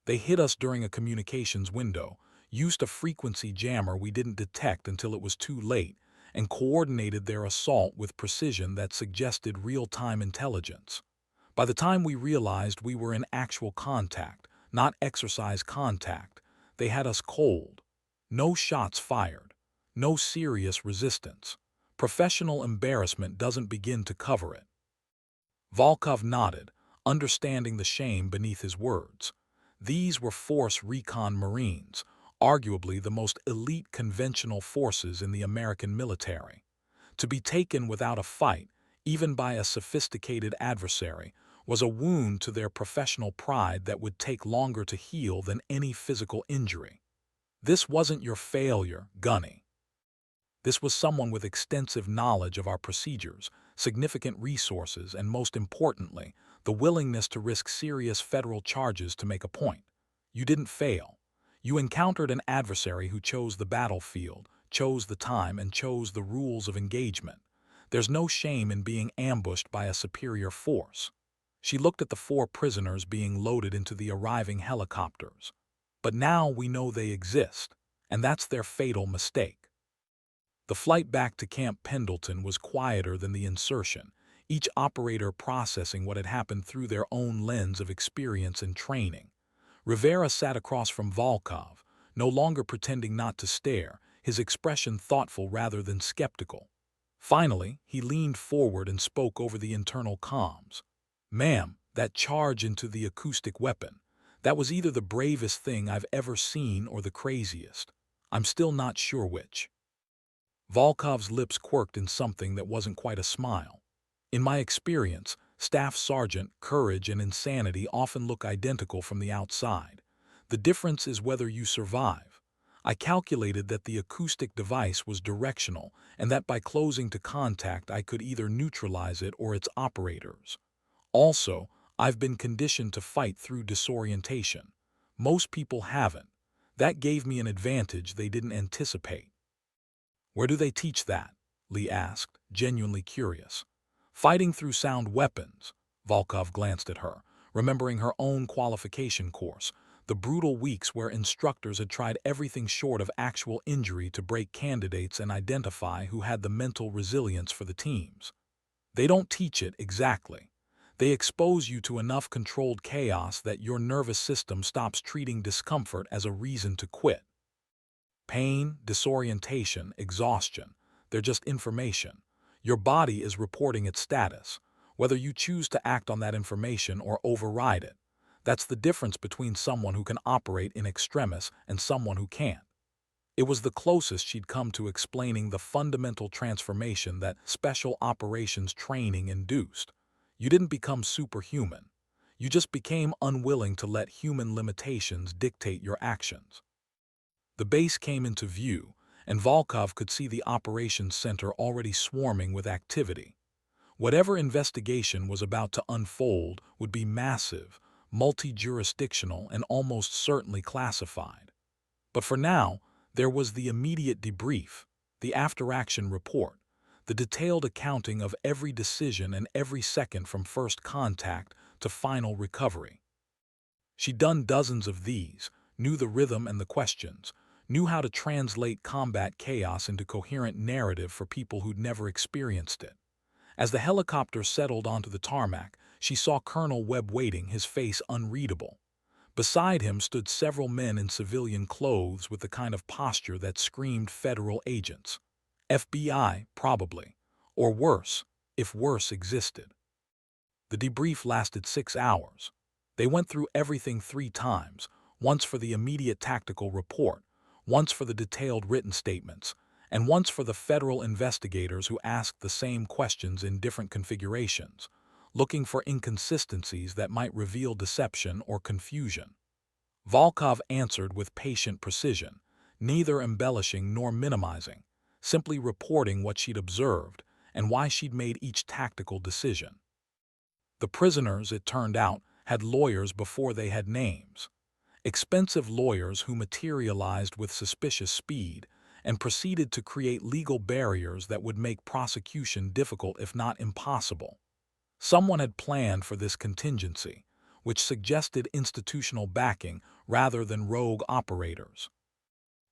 They hit us during a communications window, used a frequency jammer we didn't detect until it was too late, and coordinated their assault with precision that suggested real-time intelligence. By the time we realized we were in actual contact, not exercise contact, they had us cold. No shots fired. No serious resistance. Professional embarrassment doesn't begin to cover it." Volkov nodded, understanding the shame beneath his words. These were Force Recon Marines, arguably the most elite conventional forces in the American military. To be taken without a fight, even by a sophisticated adversary, was a wound to their professional pride that would take longer to heal than any physical injury. This wasn't your failure, Gunny. This was someone with extensive knowledge of our procedures, significant resources, and most importantly, the willingness to risk serious federal charges to make a point. You didn't fail. You encountered an adversary who chose the battlefield, chose the time, and chose the rules of engagement. There's no shame in being ambushed by a superior force. She looked at the 4 prisoners being loaded into the arriving helicopters. But now we know they exist, and that's their fatal mistake. The flight back to Camp Pendleton was quieter than the insertion, each operator processing what had happened through their own lens of experience and training. Rivera sat across from Volkov, no longer pretending not to stare, his expression thoughtful rather than skeptical. Finally, he leaned forward and spoke over the internal comms. "Ma'am, that charge into the acoustic weapon, that was either the bravest thing I've ever seen or the craziest. I'm still not sure which." Volkov's lips quirked in something that wasn't quite a smile. "In my experience, Staff Sergeant, courage and insanity often look identical from the outside. The difference is whether you survive. I calculated that the acoustic device was directional and that by closing to contact I could either neutralize it or its operators. Also, I've been conditioned to fight through disorientation. Most people haven't. That gave me an advantage they didn't anticipate." "Where do they teach that?" Lee asked, genuinely curious. "Fighting through sound weapons." Volkov glanced at her, remembering her own qualification course, the brutal weeks where instructors had tried everything short of actual injury to break candidates and identify who had the mental resilience for the teams. "They don't teach it exactly. They expose you to enough controlled chaos that your nervous system stops treating discomfort as a reason to quit. Pain, disorientation, exhaustion, they're just information. Your body is reporting its status, whether you choose to act on that information or override it. That's the difference between someone who can operate in extremis and someone who can't." It was the closest she'd come to explaining the fundamental transformation that special operations training induced. You didn't become superhuman. You just became unwilling to let human limitations dictate your actions. The base came into view, and Volkov could see the operations center already swarming with activity. Whatever investigation was about to unfold would be massive, multi-jurisdictional, and almost certainly classified. But for now, there was the immediate debrief, the after-action report, the detailed accounting of every decision and every second from first contact to final recovery. She'd done dozens of these, knew the rhythm and the questions, knew how to translate combat chaos into coherent narrative for people who'd never experienced it. As the helicopter settled onto the tarmac, she saw Colonel Webb waiting, his face unreadable. Beside him stood several men in civilian clothes with the kind of posture that screamed federal agents. FBI, probably. Or worse, if worse existed. The debrief lasted 6 hours. They went through everything 3 times, once for the immediate tactical report, once for the detailed written statements, and once for the federal investigators who asked the same questions in different configurations, looking for inconsistencies that might reveal deception or confusion. Volkov answered with patient precision, neither embellishing nor minimizing, simply reporting what she'd observed and why she'd made each tactical decision. The prisoners, it turned out, had lawyers before they had names. Expensive lawyers who materialized with suspicious speed and proceeded to create legal barriers that would make prosecution difficult if not impossible. Someone had planned for this contingency, which suggested institutional backing rather than rogue operators.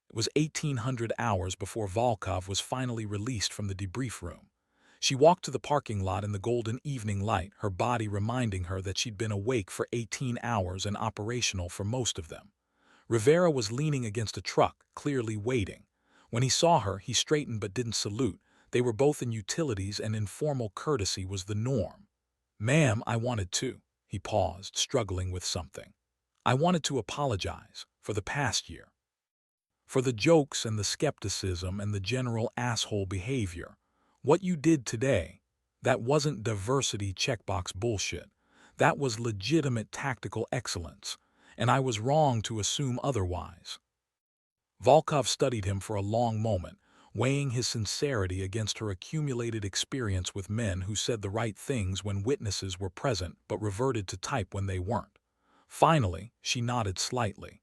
It was 1800 hours before Volkov was finally released from the debrief room. She walked to the parking lot in the golden evening light, her body reminding her that she'd been awake for 18 hours and operational for most of them. Rivera was leaning against a truck, clearly waiting. When he saw her, he straightened but didn't salute. They were both in utilities and informal courtesy was the norm. "Ma'am, I wanted to." He paused, struggling with something. I wanted to apologize for the past year, for the jokes and the skepticism and the general asshole behavior. What you did today, that wasn't diversity checkbox bullshit. That was legitimate tactical excellence, and I was wrong to assume otherwise. Volkov studied him for a long moment, weighing his sincerity against her accumulated experience with men who said the right things when witnesses were present but reverted to type when they weren't. Finally, she nodded slightly.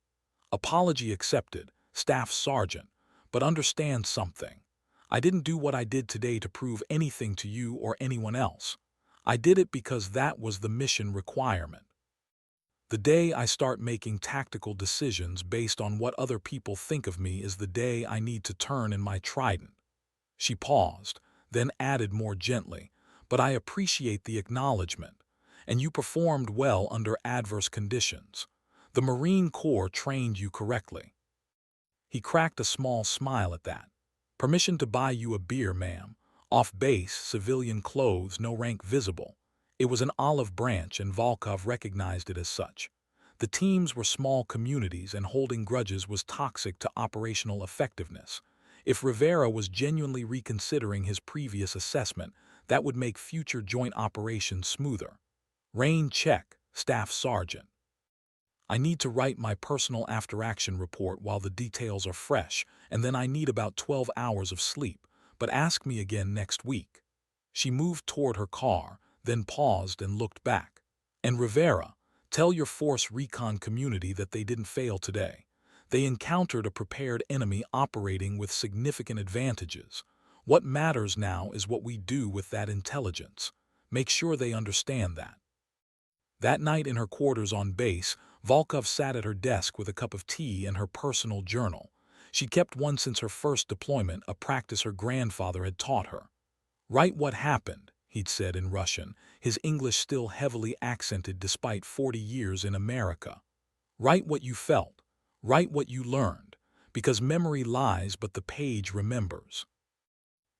Apology accepted, Staff Sergeant, but understand something. I didn't do what I did today to prove anything to you or anyone else. I did it because that was the mission requirement. The day I start making tactical decisions based on what other people think of me is the day I need to turn in my trident. She paused, then added more gently, but I appreciate the acknowledgement, and you performed well under adverse conditions. The Marine Corps trained you correctly. He cracked a small smile at that. Permission to buy you a beer, ma'am. Off base, civilian clothes, no rank visible. It was an olive branch, and Volkov recognized it as such. The teams were small communities, and holding grudges was toxic to operational effectiveness. If Rivera was genuinely reconsidering his previous assessment, that would make future joint operations smoother. Rain check, Staff Sergeant. I need to write my personal after-action report while the details are fresh, and then I need about 12 hours of sleep, but ask me again next week. She moved toward her car, then paused and looked back. And Rivera, tell your force recon community that they didn't fail today. They encountered a prepared enemy operating with significant advantages. What matters now is what we do with that intelligence. Make sure they understand that. That night in her quarters on base, Volkov sat at her desk with a cup of tea and her personal journal. She'd kept one since her first deployment, a practice her grandfather had taught her. Write what happened, he'd said in Russian, his English still heavily accented despite 40 years in America. Write what you felt. Write what you learned, because memory lies but the page remembers.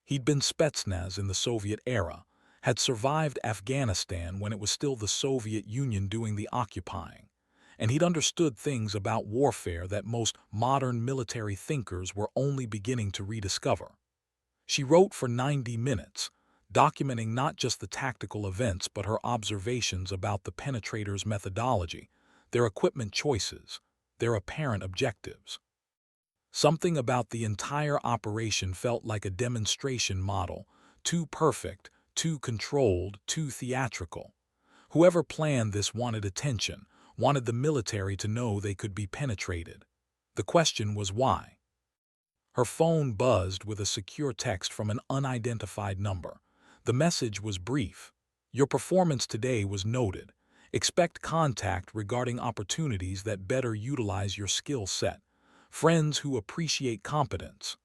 He'd been Spetsnaz in the Soviet era, had survived Afghanistan when it was still the Soviet Union doing the occupying, and he'd understood things about warfare that most modern military thinkers were only beginning to rediscover. She wrote for 90 minutes, documenting not just the tactical events but her observations about the penetrators' methodology, their equipment choices, their apparent objectives. Something about the entire operation felt like a demonstration model, too perfect, too controlled, too theatrical. Whoever planned this wanted attention, wanted the military to know they could be penetrated. The question was why. Her phone buzzed with a secure text from an unidentified number. The message was brief. Your performance today was noted. Expect contact regarding opportunities that better utilize your skill set. Friends who appreciate competence.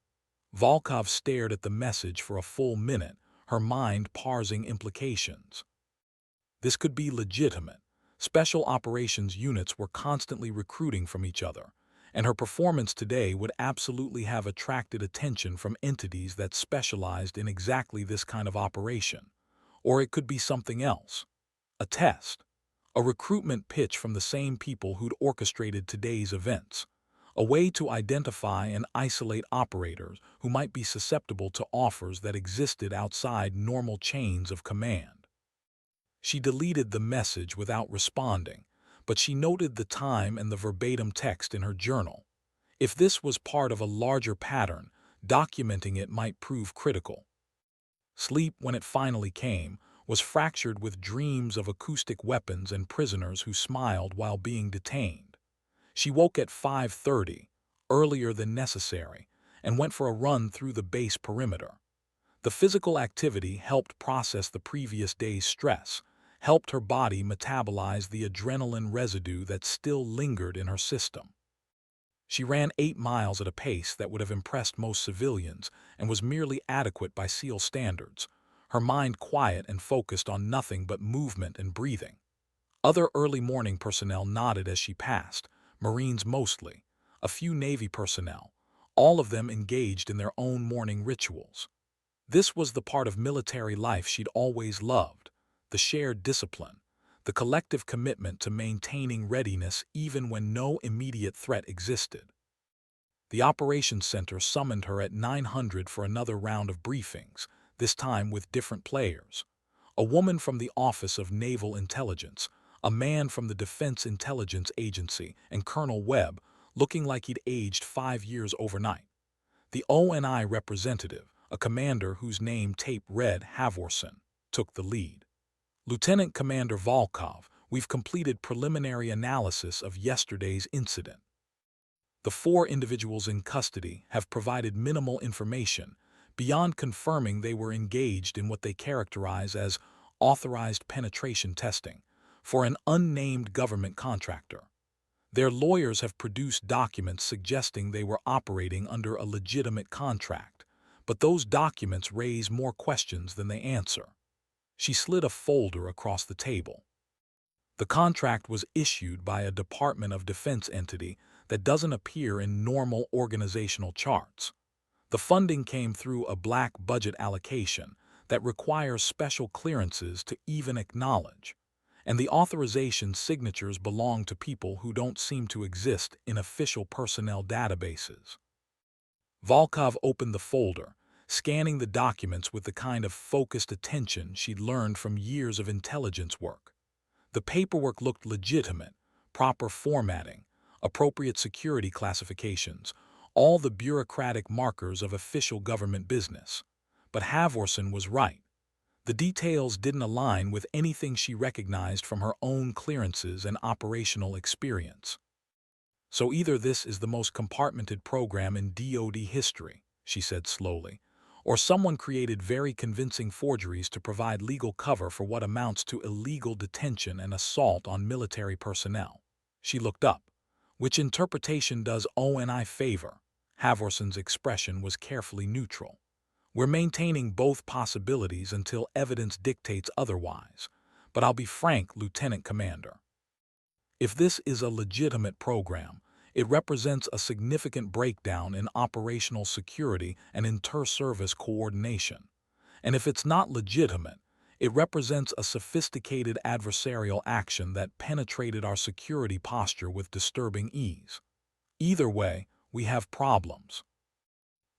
Volkov stared at the message for a full minute, her mind parsing implications. This could be legitimate. Special operations units were constantly recruiting from each other, and her performance today would absolutely have attracted attention from entities that specialized in exactly this kind of operation. Or it could be something else. A test. A recruitment pitch from the same people who'd orchestrated today's events. A way to identify and isolate operators who might be susceptible to offers that existed outside normal chains of command. She deleted the message without responding, but she noted the time and the verbatim text in her journal. If this was part of a larger pattern, documenting it might prove critical. Sleep, when it finally came, was fractured with dreams of acoustic weapons and prisoners who smiled while being detained. She woke at 5:30, earlier than necessary, and went for a run through the base perimeter. The physical activity helped process the previous day's stress, helped her body metabolize the adrenaline residue that still lingered in her system. She ran 8 miles at a pace that would have impressed most civilians and was merely adequate by SEAL standards, her mind quiet and focused on nothing but movement and breathing. Other early morning personnel nodded as she passed, Marines mostly, a few Navy personnel, all of them engaged in their own morning rituals. This was the part of military life she'd always loved, the shared discipline, the collective commitment to maintaining readiness even when no immediate threat existed. The operations center summoned her at 900 for another round of briefings, this time with different players. A woman from the Office of Naval Intelligence, a man from the Defense Intelligence Agency, and Colonel Webb, looking like he'd aged 5 years overnight. The ONI representative, a commander whose name tape read Halvorsen, took the lead. Lieutenant Commander Volkov, we've completed preliminary analysis of yesterday's incident. The 4 individuals in custody have provided minimal information beyond confirming they were engaged in what they characterize as authorized penetration testing for an unnamed government contractor. Their lawyers have produced documents suggesting they were operating under a legitimate contract, but those documents raise more questions than they answer. She slid a folder across the table. The contract was issued by a Department of Defense entity that doesn't appear in normal organizational charts. The funding came through a black budget allocation that requires special clearances to even acknowledge, and the authorization signatures belong to people who don't seem to exist in official personnel databases. Volkov opened the folder, scanning the documents with the kind of focused attention she'd learned from years of intelligence work. The paperwork looked legitimate, proper formatting, appropriate security classifications, all the bureaucratic markers of official government business. But Halvorsen was right. The details didn't align with anything she recognized from her own clearances and operational experience. So either this is the most compartmented program in DoD history, she said slowly, or someone created very convincing forgeries to provide legal cover for what amounts to illegal detention and assault on military personnel. She looked up. Which interpretation does ONI favor? Halvorsen's expression was carefully neutral. We're maintaining both possibilities until evidence dictates otherwise. But I'll be frank, Lieutenant Commander. If this is a legitimate program, it represents a significant breakdown in operational security and inter-service coordination. And if it's not legitimate, it represents a sophisticated adversarial action that penetrated our security posture with disturbing ease. Either way, we have problems.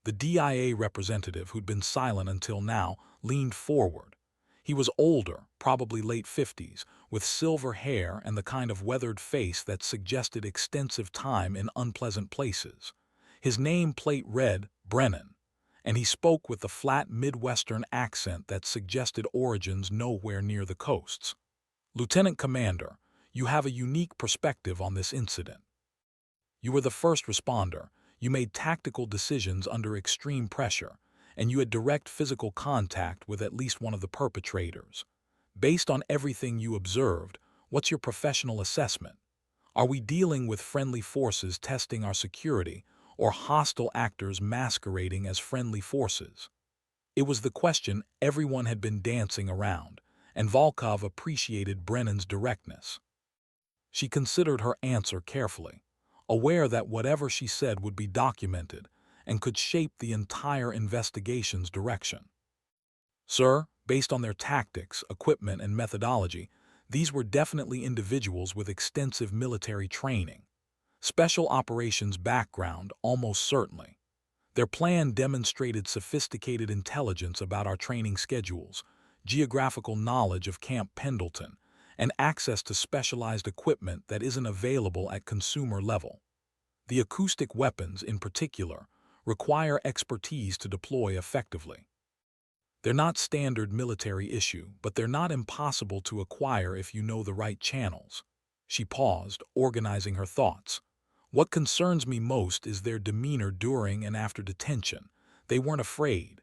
The DIA representative, who'd been silent until now, leaned forward. He was older, probably late 50s, with silver hair and the kind of weathered face that suggested extensive time in unpleasant places. His nameplate read Brennan, and he spoke with the flat Midwestern accent that suggested origins nowhere near the coasts. Lieutenant Commander, you have a unique perspective on this incident. You were the first responder, you made tactical decisions under extreme pressure, and you had direct physical contact with at least one of the perpetrators. Based on everything you observed, what's your professional assessment? Are we dealing with friendly forces testing our security, or hostile actors masquerading as friendly forces? It was the question everyone had been dancing around, and Volkov appreciated Brennan's directness. She considered her answer carefully, aware that whatever she said would be documented and could shape the entire investigation's direction. Sir, based on their tactics, equipment, and methodology, these were definitely individuals with extensive military training. Special operations background, almost certainly. Their plan demonstrated sophisticated intelligence about our training schedules, geographical knowledge of Camp Pendleton, and access to specialized equipment that isn't available at consumer level. The acoustic weapons, in particular, require expertise to deploy effectively. They're not standard military issue, but they're not impossible to acquire if you know the right channels. She paused, organizing her thoughts. What concerns me most is their demeanor during and after detention. They weren't afraid.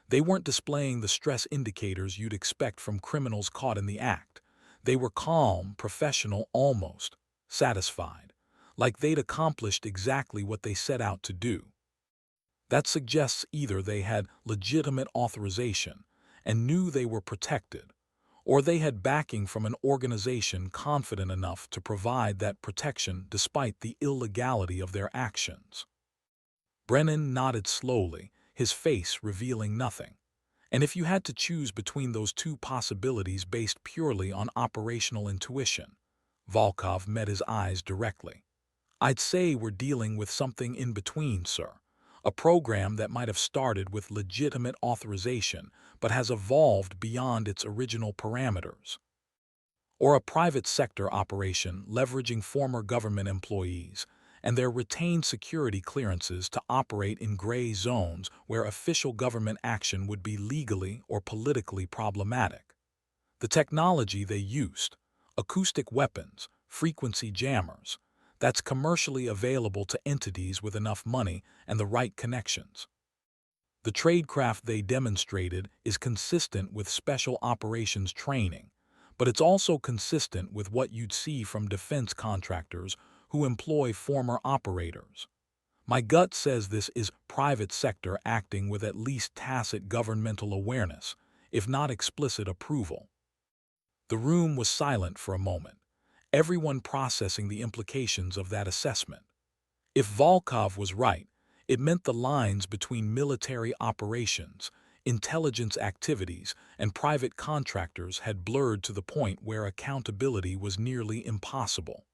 They weren't displaying the stress indicators you'd expect from criminals caught in the act. They were calm, professional, almost satisfied, like they'd accomplished exactly what they set out to do. That suggests either they had legitimate authorization and knew they were protected, or they had backing from an organization confident enough to provide that protection despite the illegality of their actions. Brennan nodded slowly, his face revealing nothing. And if you had to choose between those two possibilities based purely on operational intuition, Volkov met his eyes directly. I'd say we're dealing with something in between, sir. A program that might have started with legitimate authorization but has evolved beyond its original parameters. Or a private sector operation leveraging former government employees and their retained security clearances to operate in gray zones where official government action would be legally or politically problematic. The technology they used, acoustic weapons, frequency jammers, that's commercially available to entities with enough money and the right connections. The tradecraft they demonstrated is consistent with special operations training, but it's also consistent with what you'd see from defense contractors who employ former operators. My gut says this is private sector acting with at least tacit governmental awareness, if not explicit approval. The room was silent for a moment, everyone processing the implications of that assessment. If Volkov was right, it meant the lines between military operations, intelligence activities, and private contractors had blurred to the point where accountability was nearly impossible.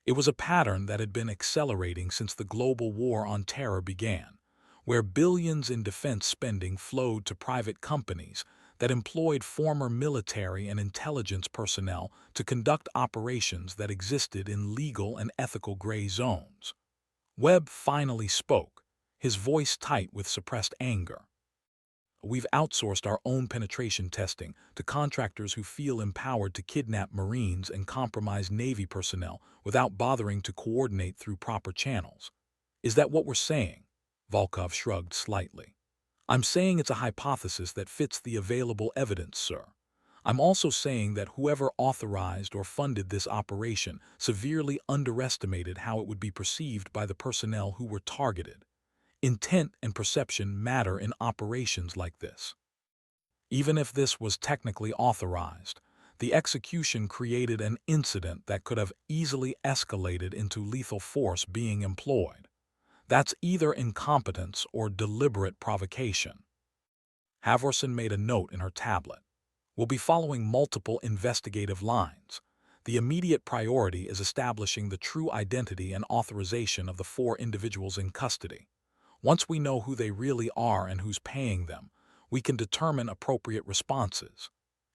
It was a pattern that had been accelerating since the global war on terror began, where billions in defense spending flowed to private companies that employed former military and intelligence personnel to conduct operations that existed in legal and ethical gray zones. Webb finally spoke, his voice tight with suppressed anger. We've outsourced our own penetration testing to contractors who feel empowered to kidnap Marines and compromise Navy personnel without bothering to coordinate through proper channels. Is that what we're saying? Volkov shrugged slightly. I'm saying it's a hypothesis that fits the available evidence, sir. I'm also saying that whoever authorized or funded this operation severely underestimated how it would be perceived by the personnel who were targeted. Intent and perception matter in operations like this. Even if this was technically authorized, the execution created an incident that could have easily escalated into lethal force being employed. That's either incompetence or deliberate provocation. Halvorsen made a note in her tablet. We'll be following multiple investigative lines. The immediate priority is establishing the true identity and authorization of the 4 individuals in custody. Once we know who they really are and who's paying them, we can determine appropriate responses.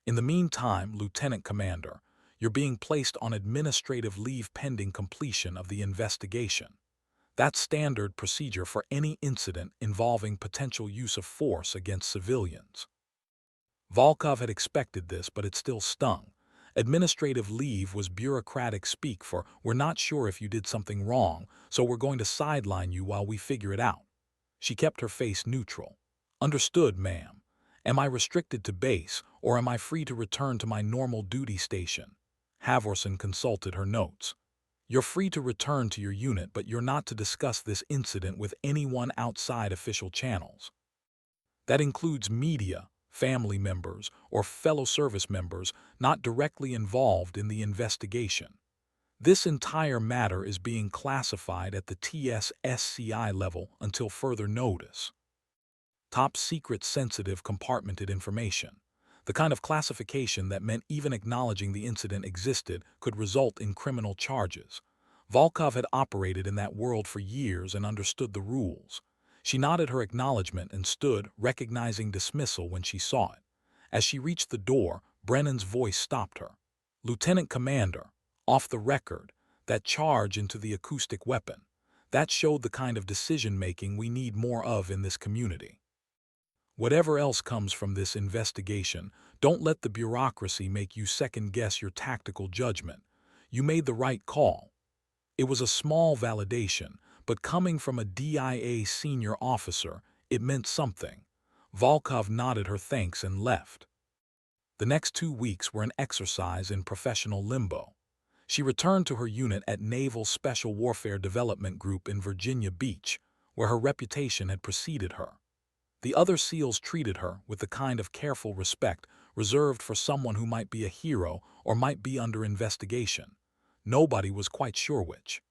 In the meantime, Lieutenant Commander, you're being placed on administrative leave pending completion of the investigation. That's standard procedure for any incident involving potential use of force against civilians. Volkov had expected this, but it still stung. Administrative leave was bureaucratic speak for, we're not sure if you did something wrong, so we're going to sideline you while we figure it out. She kept her face neutral. Understood, ma'am. Am I restricted to base, or am I free to return to my normal duty station? Halvorsen consulted her notes. You're free to return to your unit, but you're not to discuss this incident with anyone outside official channels. That includes media, family members, or fellow service members not directly involved in the investigation. This entire matter is being classified at the TS-SCI level until further notice. Top secret sensitive compartmented information. The kind of classification that meant even acknowledging the incident existed could result in criminal charges. Volkov had operated in that world for years and understood the rules. She nodded her acknowledgement and stood, recognizing dismissal when she saw it. As she reached the door, Brennan's voice stopped her. Lieutenant Commander, off the record, that charge into the acoustic weapon, that showed the kind of decision-making we need more of in this community. Whatever else comes from this investigation, don't let the bureaucracy make you second-guess your tactical judgment. You made the right call. It was a small validation, but coming from a DIA senior officer, it meant something. Volkov nodded her thanks and left. The next 2 weeks were an exercise in professional limbo. She returned to her unit at Naval Special Warfare Development Group in Virginia Beach, where her reputation had preceded her. The other SEALs treated her with the kind of careful respect reserved for someone who might be a hero or might be under investigation. Nobody was quite sure which.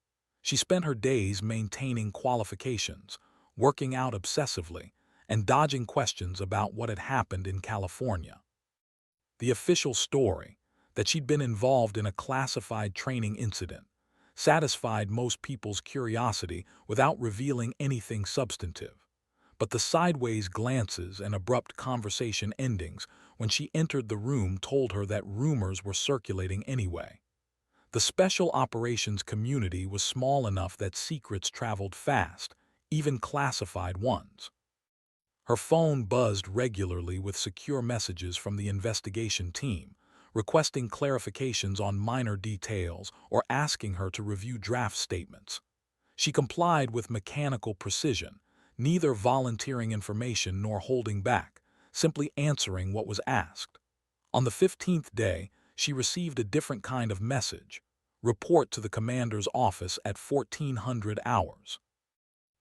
She spent her days maintaining qualifications, working out obsessively, and dodging questions about what had happened in California. The official story, that she'd been involved in a classified training incident, satisfied most people's curiosity without revealing anything substantive. But the sideways glances and abrupt conversation endings when she entered the room told her that rumors were circulating anyway. The special operations community was small enough that secrets traveled fast, even classified ones. Her phone buzzed regularly with secure messages from the investigation team, requesting clarifications on minor details or asking her to review draft statements. She complied with mechanical precision, neither volunteering information nor holding back, simply answering what was asked. On the 15th day, she received a different kind of message: report to the commander's office at 1400 hours.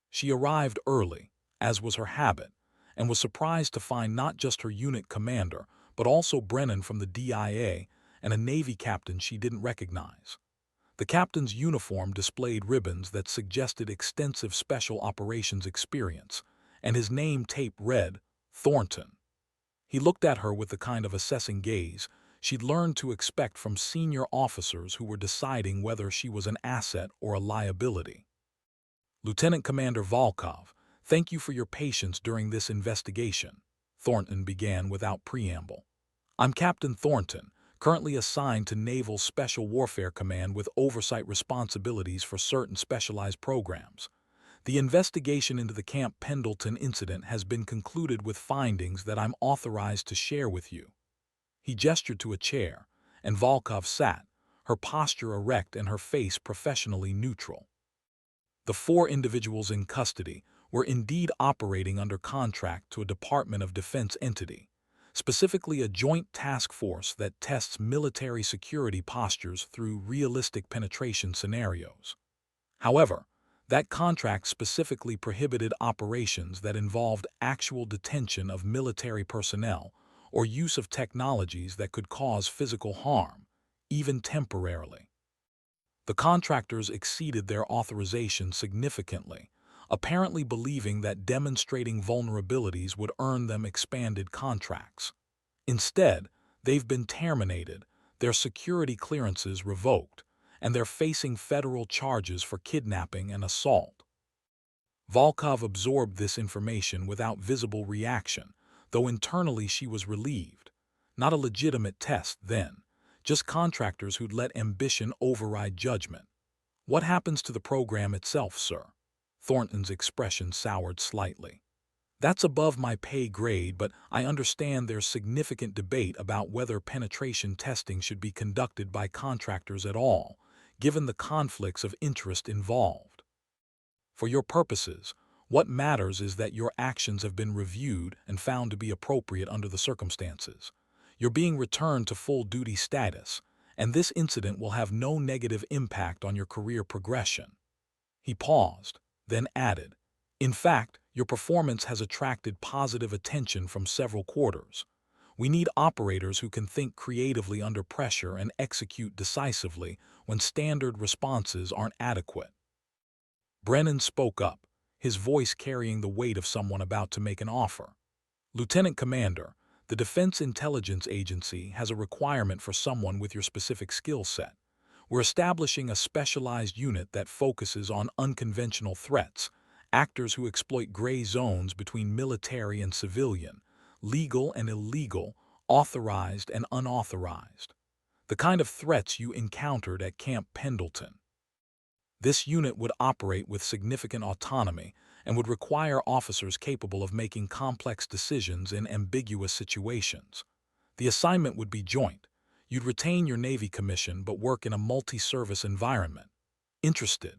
She arrived early, as was her habit, and was surprised to find not just her unit commander, but also Brennan from the DIA and a Navy captain she didn't recognize. The captain's uniform displayed ribbons that suggested extensive special operations experience, and his name tape read, Thornton. He looked at her with the kind of assessing gaze she'd learned to expect from senior officers who were deciding whether she was an asset or a liability. Lieutenant Commander Volkov, thank you for your patience during this investigation, Thornton began without preamble. I'm Captain Thornton, currently assigned to Naval Special Warfare Command with oversight responsibilities for certain specialized programs. The investigation into the Camp Pendleton incident has been concluded with findings that I'm authorized to share with you. He gestured to a chair, and Volkov sat, her posture erect and her face professionally neutral. The 4 individuals in custody were indeed operating under contract to a Department of Defense entity, specifically a joint task force that tests military security postures through realistic penetration scenarios. However, that contract specifically prohibited operations that involved actual detention of military personnel or use of technologies that could cause physical harm, even temporarily. The contractors exceeded their authorization significantly, apparently believing that demonstrating vulnerabilities would earn them expanded contracts. Instead, they've been terminated, their security clearances revoked, and they're facing federal charges for kidnapping and assault. Volkov absorbed this information without visible reaction, though internally she was relieved. Not a legitimate test, then. Just contractors who'd let ambition override judgment. What happens to the program itself, sir? Thornton's expression soured slightly. That's above my pay grade, but I understand there's significant debate about whether penetration testing should be conducted by contractors at all, given the conflicts of interest involved. For your purposes, what matters is that your actions have been reviewed and found to be appropriate under the circumstances. You're being returned to full-duty status, and this incident will have no negative impact on your career progression. He paused, then added, in fact, your performance has attracted positive attention from several quarters. We need operators who can think creatively under pressure and execute decisively when standard responses aren't adequate. Brennan spoke up, his voice carrying the weight of someone about to make an offer. Lieutenant Commander, the Defense Intelligence Agency has a requirement for someone with your specific skill set. We're establishing a specialized unit that focuses on unconventional threats, actors who exploit gray zones between military and civilian, legal and illegal, authorized and unauthorized. The kind of threats you encountered at Camp Pendleton. This unit would operate with significant autonomy and would require officers capable of making complex decisions in ambiguous situations. The assignment would be joint. You'd retain your Navy commission but work in a multi-service environment. Interested?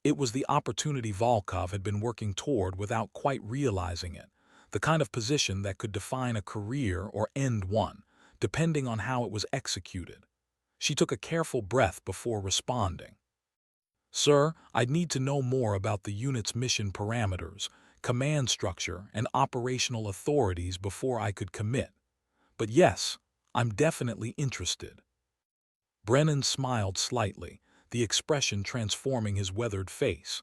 It was the opportunity Volkov had been working toward without quite realizing it, the kind of position that could define a career or end one, depending on how it was executed. She took a careful breath before responding. Sir, I'd need to know more about the unit's mission parameters, command structure, and operational authorities before I could commit. But yes, I'm definitely interested. Brennan smiled slightly, the expression transforming his weathered face.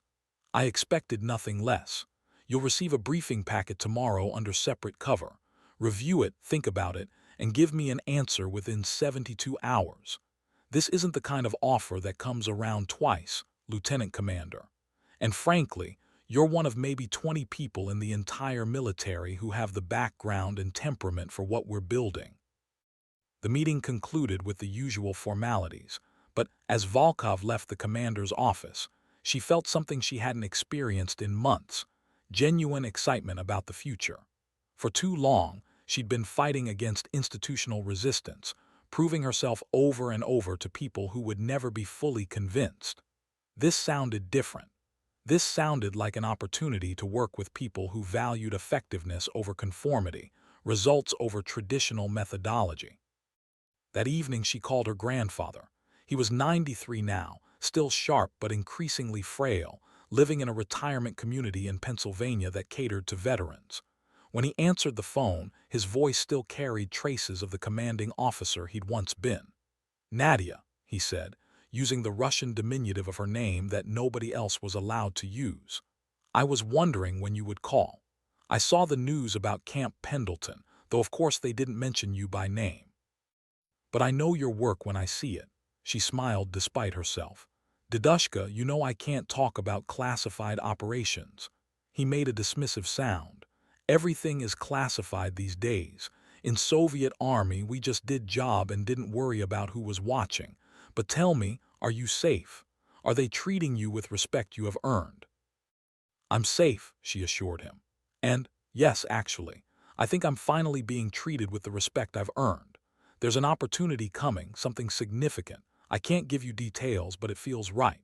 I expected nothing less. You'll receive a briefing packet tomorrow under separate cover. Review it, think about it, and give me an answer within 72 hours. This isn't the kind of offer that comes around twice, Lieutenant Commander. And frankly, you're one of maybe 20 people in the entire military who have the background and temperament for what we're building. The meeting concluded with the usual formalities, but as Volkov left the commander's office, she felt something she hadn't experienced in months, genuine excitement about the future. For too long, she'd been fighting against institutional resistance, proving herself over and over to people who would never be fully convinced. This sounded different. This sounded like an opportunity to work with people who valued effectiveness over conformity, results over traditional methodology. That evening she called her grandfather. He was 93 now, still sharp but increasingly frail, living in a retirement community in Pennsylvania that catered to veterans. When he answered the phone, his voice still carried traces of the commanding officer he'd once been. "Nadia," he said, using the Russian diminutive of her name that nobody else was allowed to use. "I was wondering when you would call. I saw the news about Camp Pendleton, though of course they didn't mention you by name. But I know your work when I see it." She smiled despite herself. "Dedushka, you know I can't talk about classified operations." He made a dismissive sound. "Everything is classified these days. In Soviet Army, we just did job and didn't worry about who was watching. But tell me, are you safe? Are they treating you with respect you have earned?" "I'm safe," she assured him. "And, yes, actually, I think I'm finally being treated with the respect I've earned. There's an opportunity coming, something significant. I can't give you details, but it feels right."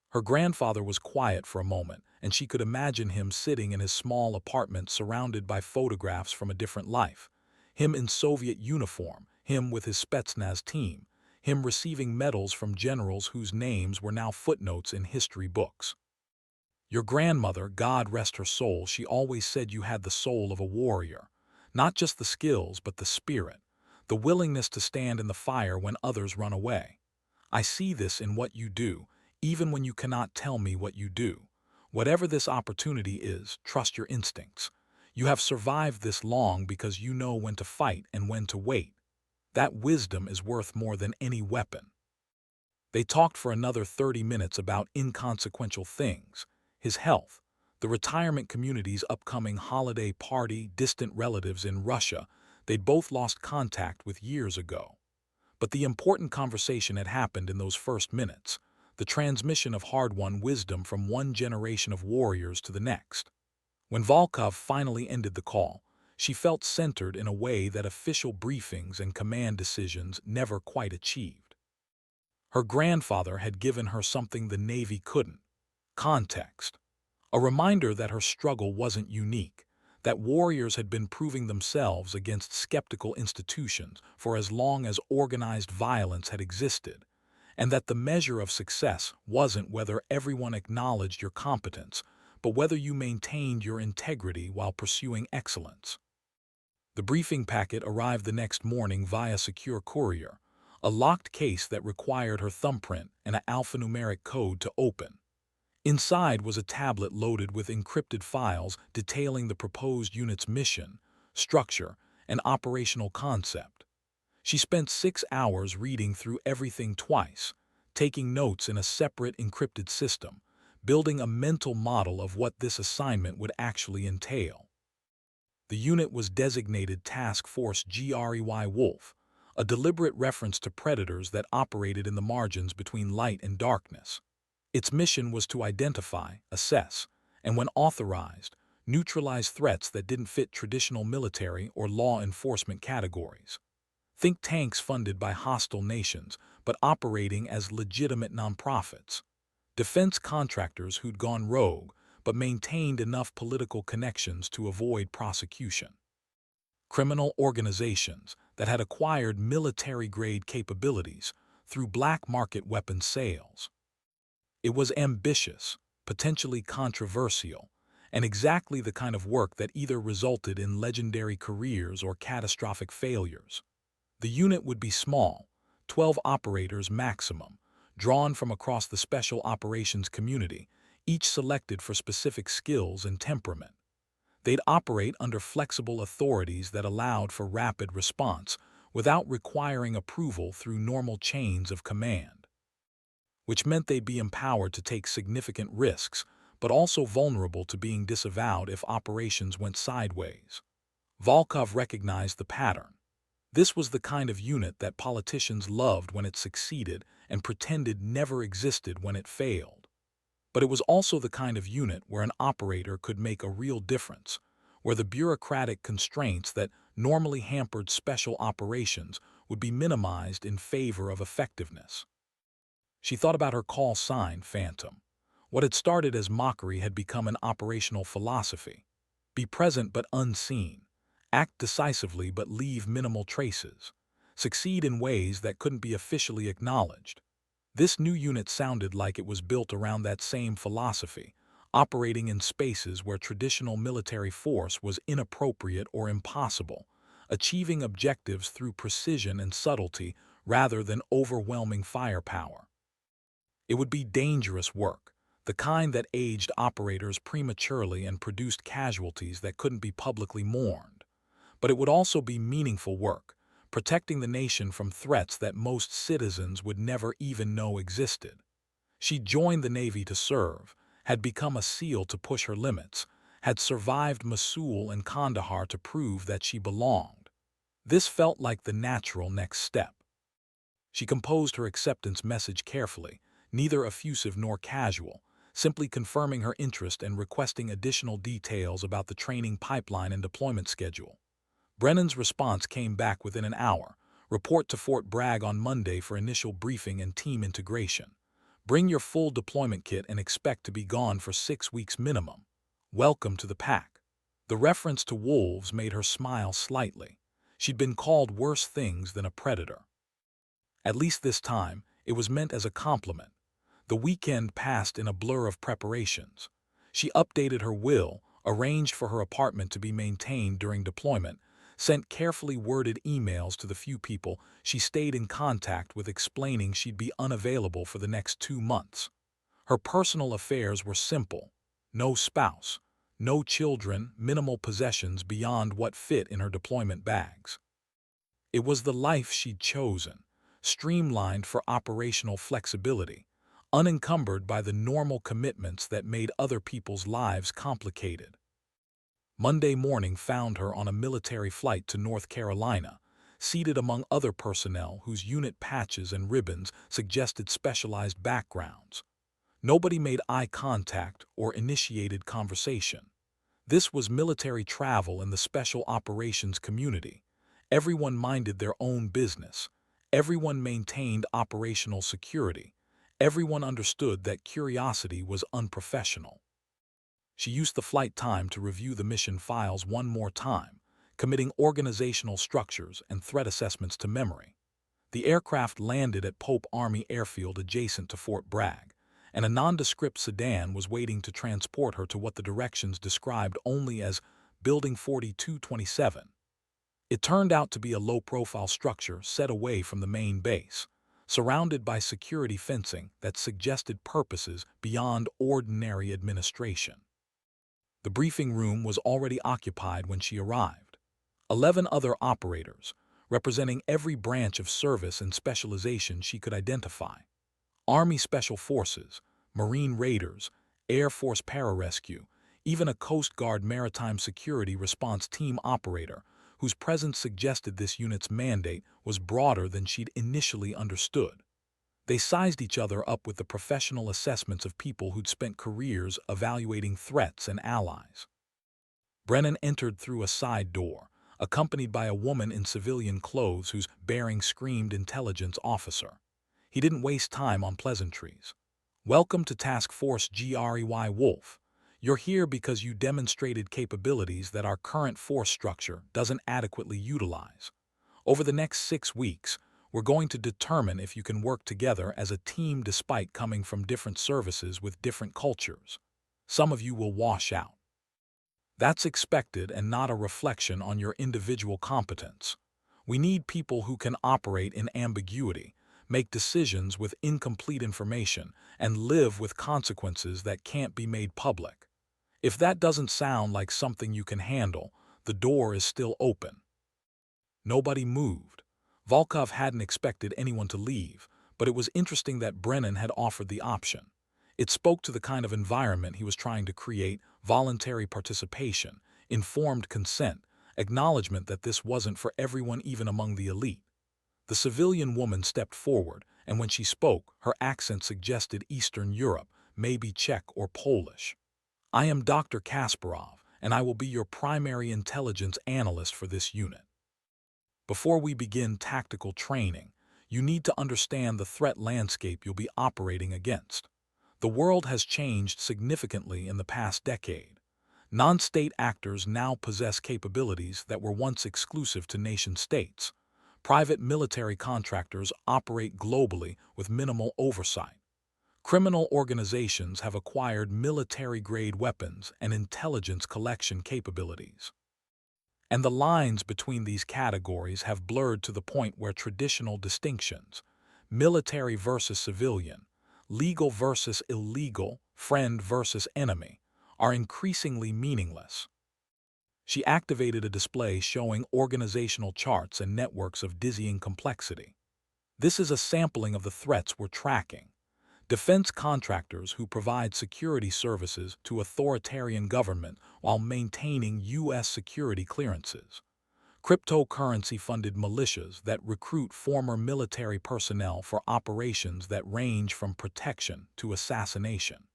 Her grandfather was quiet for a moment, and she could imagine him sitting in his small apartment surrounded by photographs from a different life. Him in Soviet uniform, him with his Spetsnaz team, him receiving medals from generals whose names were now footnotes in history books. "Your grandmother, God rest her soul, she always said you had the soul of a warrior. Not just the skills, but the spirit. The willingness to stand in the fire when others run away. I see this in what you do, even when you cannot tell me what you do. Whatever this opportunity is, trust your instincts. You have survived this long because you know when to fight and when to wait. That wisdom is worth more than any weapon." They talked for another 30 minutes about inconsequential things: his health, the retirement community's upcoming holiday party, distant relatives in Russia they'd both lost contact with years ago. But the important conversation had happened in those first minutes, the transmission of hard-won wisdom from one generation of warriors to the next. When Volkov finally ended the call, she felt centered in a way that official briefings and command decisions never quite achieved. Her grandfather had given her something the Navy couldn't: context. A reminder that her struggle wasn't unique, that warriors had been proving themselves against skeptical institutions for as long as organized violence had existed, and that the measure of success wasn't whether everyone acknowledged your competence, but whether you maintained your integrity while pursuing excellence. The briefing packet arrived the next morning via secure courier, a locked case that required her thumbprint and an alphanumeric code to open. Inside was a tablet loaded with encrypted files detailing the proposed unit's mission, structure, and operational concept. She spent 6 hours reading through everything twice, taking notes in a separate encrypted system, building a mental model of what this assignment would actually entail. The unit was designated Task Force Grey Wolf, a deliberate reference to predators that operated in the margins between light and darkness. Its mission was to identify, assess, and when authorized, neutralize threats that didn't fit traditional military or law enforcement categories. Think tanks funded by hostile nations, but operating as legitimate nonprofits. Defense contractors who'd gone rogue, but maintained enough political connections to avoid prosecution. Criminal organizations that had acquired military-grade capabilities through black market weapons sales. It was ambitious, potentially controversial, and exactly the kind of work that either resulted in legendary careers or catastrophic failures. The unit would be small, 12 operators maximum, drawn from across the special operations community, each selected for specific skills and temperament. They'd operate under flexible authorities that allowed for rapid response without requiring approval through normal chains of command, which meant they'd be empowered to take significant risks, but also vulnerable to being disavowed if operations went sideways. Volkov recognized the pattern. This was the kind of unit that politicians loved when it succeeded and pretended never existed when it failed. But it was also the kind of unit where an operator could make a real difference, where the bureaucratic constraints that normally hampered special operations would be minimized in favor of effectiveness. She thought about her call sign, Phantom. What had started as mockery had become an operational philosophy. Be present but unseen. Act decisively but leave minimal traces. Succeed in ways that couldn't be officially acknowledged. This new unit sounded like it was built around that same philosophy, operating in spaces where traditional military force was inappropriate or impossible, achieving objectives through precision and subtlety rather than overwhelming firepower. It would be dangerous work, the kind that aged operators prematurely and produced casualties that couldn't be publicly mourned. But it would also be meaningful work, protecting the nation from threats that most citizens would never even know existed. She joined the Navy to serve, had become a SEAL to push her limits, had survived Mosul and Kandahar to prove that she belonged. This felt like the natural next step. She composed her acceptance message carefully, neither effusive nor casual, simply confirming her interest and requesting additional details about the training pipeline and deployment schedule. Brennan's response came back within an hour. Report to Fort Bragg on Monday for initial briefing and team integration. Bring your full deployment kit and expect to be gone for 6 weeks minimum. Welcome to the pack. The reference to wolves made her smile slightly. She'd been called worse things than a predator. At least this time, it was meant as a compliment. The weekend passed in a blur of preparations. She updated her will, arranged for her apartment to be maintained during deployment, sent carefully worded emails to the few people she stayed in contact with explaining she'd be unavailable for the next 2 months. Her personal affairs were simple. No spouse, no children, minimal possessions beyond what fit in her deployment bags. It was the life she'd chosen, streamlined for operational flexibility, unencumbered by the normal commitments that made other people's lives complicated. Monday morning found her on a military flight to North Carolina, seated among other personnel whose unit patches and ribbons suggested specialized backgrounds. Nobody made eye contact or initiated conversation. This was military travel in the special operations community. Everyone minded their own business. Everyone maintained operational security. Everyone understood that curiosity was unprofessional. She used the flight time to review the mission files one more time, committing organizational structures and threat assessments to memory. The aircraft landed at Pope Army Airfield adjacent to Fort Bragg, and a nondescript sedan was waiting to transport her to what the directions described only as Building 4227. It turned out to be a low-profile structure set away from the main base, surrounded by security fencing that suggested purposes beyond ordinary administration. The briefing room was already occupied when she arrived. 11 other operators, representing every branch of service and specialization she could identify. Army Special Forces, Marine Raiders, Air Force Pararescue, even a Coast Guard Maritime Security Response Team operator, whose presence suggested this unit's mandate was broader than she'd initially understood. They sized each other up with the professional assessments of people who'd spent careers evaluating threats and allies. Brennan entered through a side door, accompanied by a woman in civilian clothes whose bearing screamed intelligence officer. He didn't waste time on pleasantries. Welcome to Task Force GREY Wolf. You're here because you demonstrated capabilities that our current force structure doesn't adequately utilize. Over the next 6 weeks, we're going to determine if you can work together as a team despite coming from different services with different cultures. Some of you will wash out. That's expected and not a reflection on your individual competence. We need people who can operate in ambiguity, make decisions with incomplete information, and live with consequences that can't be made public. If that doesn't sound like something you can handle, the door is still open. Nobody moved. Volkov hadn't expected anyone to leave, but it was interesting that Brennan had offered the option. It spoke to the kind of environment he was trying to create: voluntary participation, informed consent, acknowledgement that this wasn't for everyone even among the elite. The civilian woman stepped forward, and when she spoke, her accent suggested Eastern Europe, maybe Czech or Polish. "I am Dr. Kasparov, and I will be your primary intelligence analyst for this unit. Before we begin tactical training, you need to understand the threat landscape you'll be operating against. The world has changed significantly in the past decade. Non-state actors now possess capabilities that were once exclusive to nation-states. Private military contractors operate globally with minimal oversight. Criminal organizations have acquired military-grade weapons and intelligence collection capabilities. And the lines between these categories have blurred to the point where traditional distinctions, military versus civilian, legal versus illegal, friend versus enemy, are increasingly meaningless." She activated a display showing organizational charts and networks of dizzying complexity. "This is a sampling of the threats we're tracking. Defense contractors who provide security services to authoritarian government while maintaining U.S. security clearances. Cryptocurrency-funded militias that recruit former military personnel for operations that range from protection to assassination.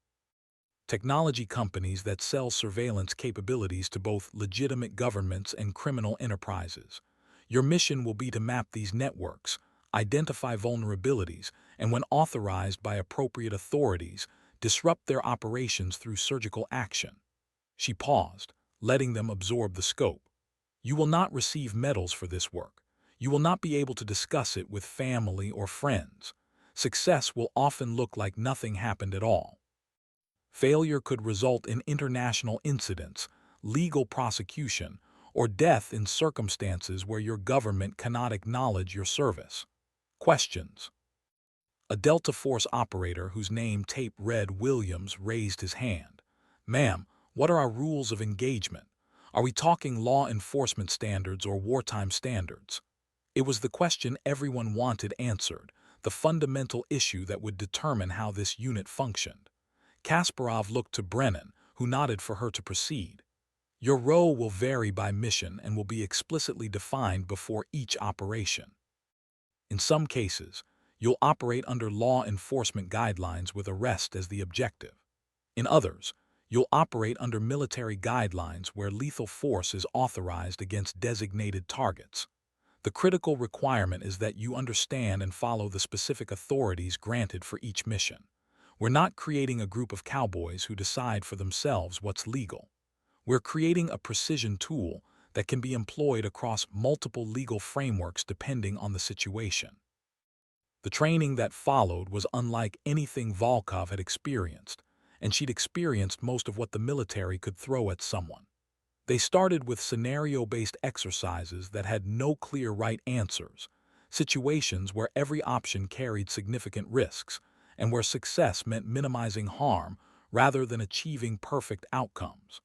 Technology companies that sell surveillance capabilities to both legitimate governments and criminal enterprises. Your mission will be to map these networks, identify vulnerabilities, and when authorized by appropriate authorities, disrupt their operations through surgical action." She paused, letting them absorb the scope. "You will not receive medals for this work. You will not be able to discuss it with family or friends. Success will often look like nothing happened at all. Failure could result in international incidents, legal prosecution, or death in circumstances where your government cannot acknowledge your service. Questions?" A Delta Force operator whose name tape read Williams raised his hand. "Ma'am, what are our rules of engagement? Are we talking law enforcement standards or wartime standards?" It was the question everyone wanted answered, the fundamental issue that would determine how this unit functioned. Kasparov looked to Brennan, who nodded for her to proceed. "Your role will vary by mission and will be explicitly defined before each operation. In some cases, you'll operate under law enforcement guidelines with arrest as the objective. In others, you'll operate under military guidelines where lethal force is authorized against designated targets. The critical requirement is that you understand and follow the specific authorities granted for each mission. We're not creating a group of cowboys who decide for themselves what's legal. We're creating a precision tool that can be employed across multiple legal frameworks depending on the situation." The training that followed was unlike anything Volkov had experienced, and she'd experienced most of what the military could throw at someone. They started with scenario-based exercises that had no clear right answers, situations where every option carried significant risks, and where success meant minimizing harm rather than achieving perfect outcomes.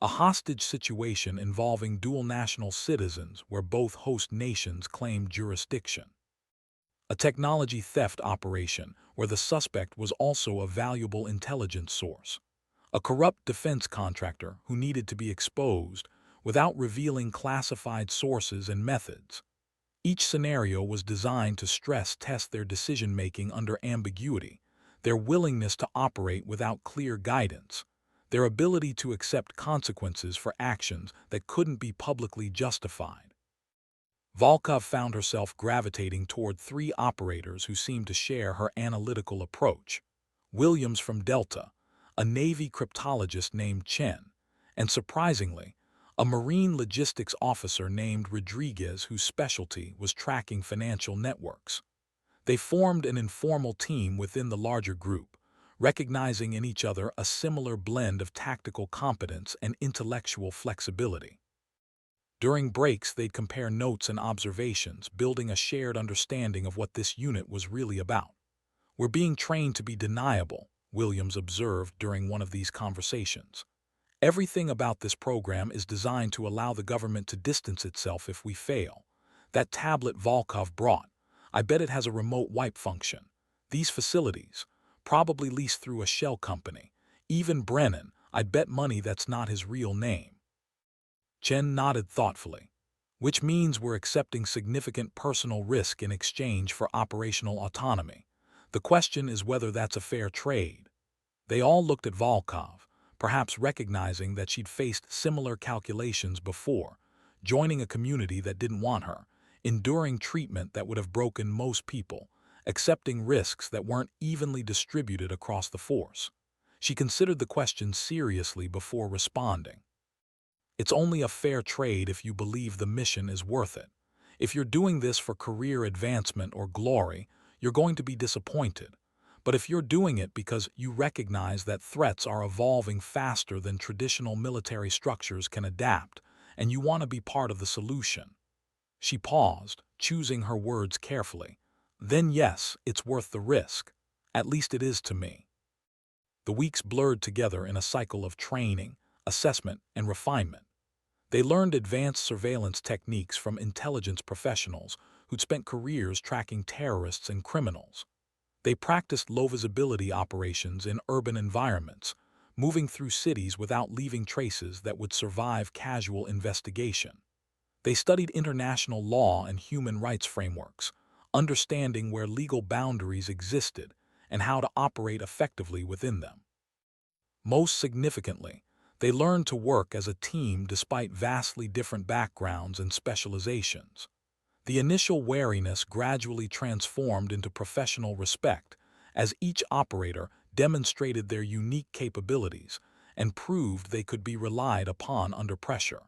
A hostage situation involving dual national citizens where both host nations claimed jurisdiction. A technology theft operation where the suspect was also a valuable intelligence source. A corrupt defense contractor who needed to be exposed without revealing classified sources and methods. Each scenario was designed to stress test their decision-making under ambiguity, their willingness to operate without clear guidance, their ability to accept consequences for actions that couldn't be publicly justified. Volkov found herself gravitating toward three operators who seemed to share her analytical approach. Williams from Delta, a Navy cryptologist named Chen, and surprisingly, a Marine logistics officer named Rodriguez whose specialty was tracking financial networks. They formed an informal team within the larger group, recognizing in each other a similar blend of tactical competence and intellectual flexibility. During breaks, they'd compare notes and observations, building a shared understanding of what this unit was really about. "We're being trained to be deniable," Williams observed during one of these conversations. Everything about this program is designed to allow the government to distance itself if we fail. That tablet Volkov brought, I bet it has a remote wipe function. These facilities, probably leased through a shell company. Even Brennan, I'd bet money that's not his real name. Chen nodded thoughtfully. Which means we're accepting significant personal risk in exchange for operational autonomy. The question is whether that's a fair trade. They all looked at Volkov, perhaps recognizing that she'd faced similar calculations before, joining a community that didn't want her, enduring treatment that would have broken most people, accepting risks that weren't evenly distributed across the force. She considered the question seriously before responding. It's only a fair trade if you believe the mission is worth it. If you're doing this for career advancement or glory, you're going to be disappointed. But if you're doing it because you recognize that threats are evolving faster than traditional military structures can adapt, and you want to be part of the solution. She paused, choosing her words carefully. Then yes, it's worth the risk. At least it is to me. The weeks blurred together in a cycle of training, assessment, and refinement. They learned advanced surveillance techniques from intelligence professionals who'd spent careers tracking terrorists and criminals. They practiced low-visibility operations in urban environments, moving through cities without leaving traces that would survive casual investigation. They studied international law and human rights frameworks, understanding where legal boundaries existed and how to operate effectively within them. Most significantly, they learned to work as a team despite vastly different backgrounds and specializations. The initial wariness gradually transformed into professional respect as each operator demonstrated their unique capabilities and proved they could be relied upon under pressure.